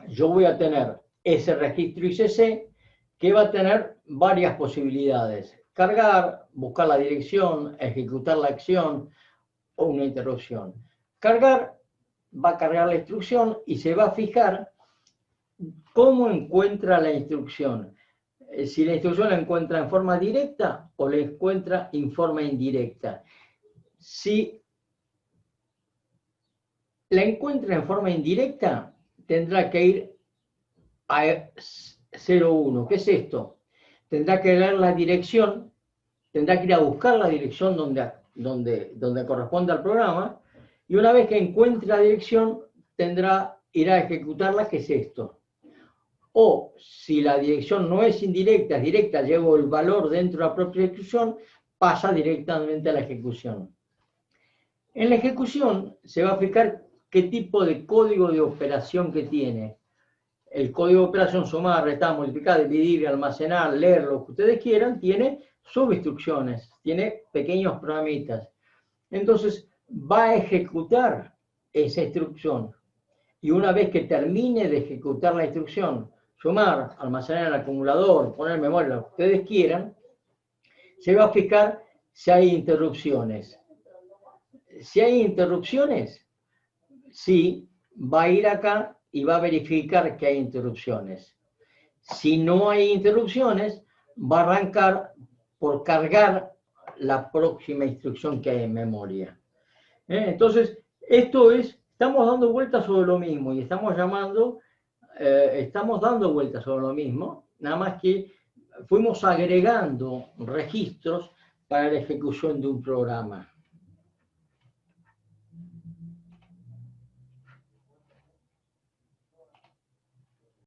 [SPEAKER 1] Yo voy a tener ese registro ICC que va a tener varias posibilidades. Cargar, buscar la dirección, ejecutar la acción o una interrupción. Cargar, va a cargar la instrucción y se va a fijar cómo encuentra la instrucción. Si la instrucción la encuentra en forma directa o la encuentra en forma indirecta. Si la encuentra en forma indirecta, tendrá que ir a 01. ¿Qué es esto? Tendrá que leer la dirección, tendrá que ir a buscar la dirección donde corresponde al programa, y una vez que encuentre la dirección, irá a ejecutarla, que es esto. O si la dirección no es indirecta, es directa, llevo el valor dentro de la propia ejecución, pasa directamente a la ejecución. En la ejecución se va a fijar qué tipo de código de operación que tiene. El código de operación sumar, restar, multiplicar, dividir, almacenar, leer, lo que ustedes quieran, tiene subinstrucciones, tiene pequeños programitas. Entonces va a ejecutar esa instrucción. Y una vez que termine de ejecutar la instrucción, sumar, almacenar en el acumulador, poner memoria, lo que ustedes quieran, se va a fijar si hay interrupciones. Si hay interrupciones, sí, va a ir acá y va a verificar que hay interrupciones. Si no hay interrupciones, va a arrancar por cargar la próxima instrucción que hay en memoria. Entonces, estamos dando vueltas sobre lo mismo y estamos dando vueltas sobre lo mismo, nada más que fuimos agregando registros para la ejecución de un programa.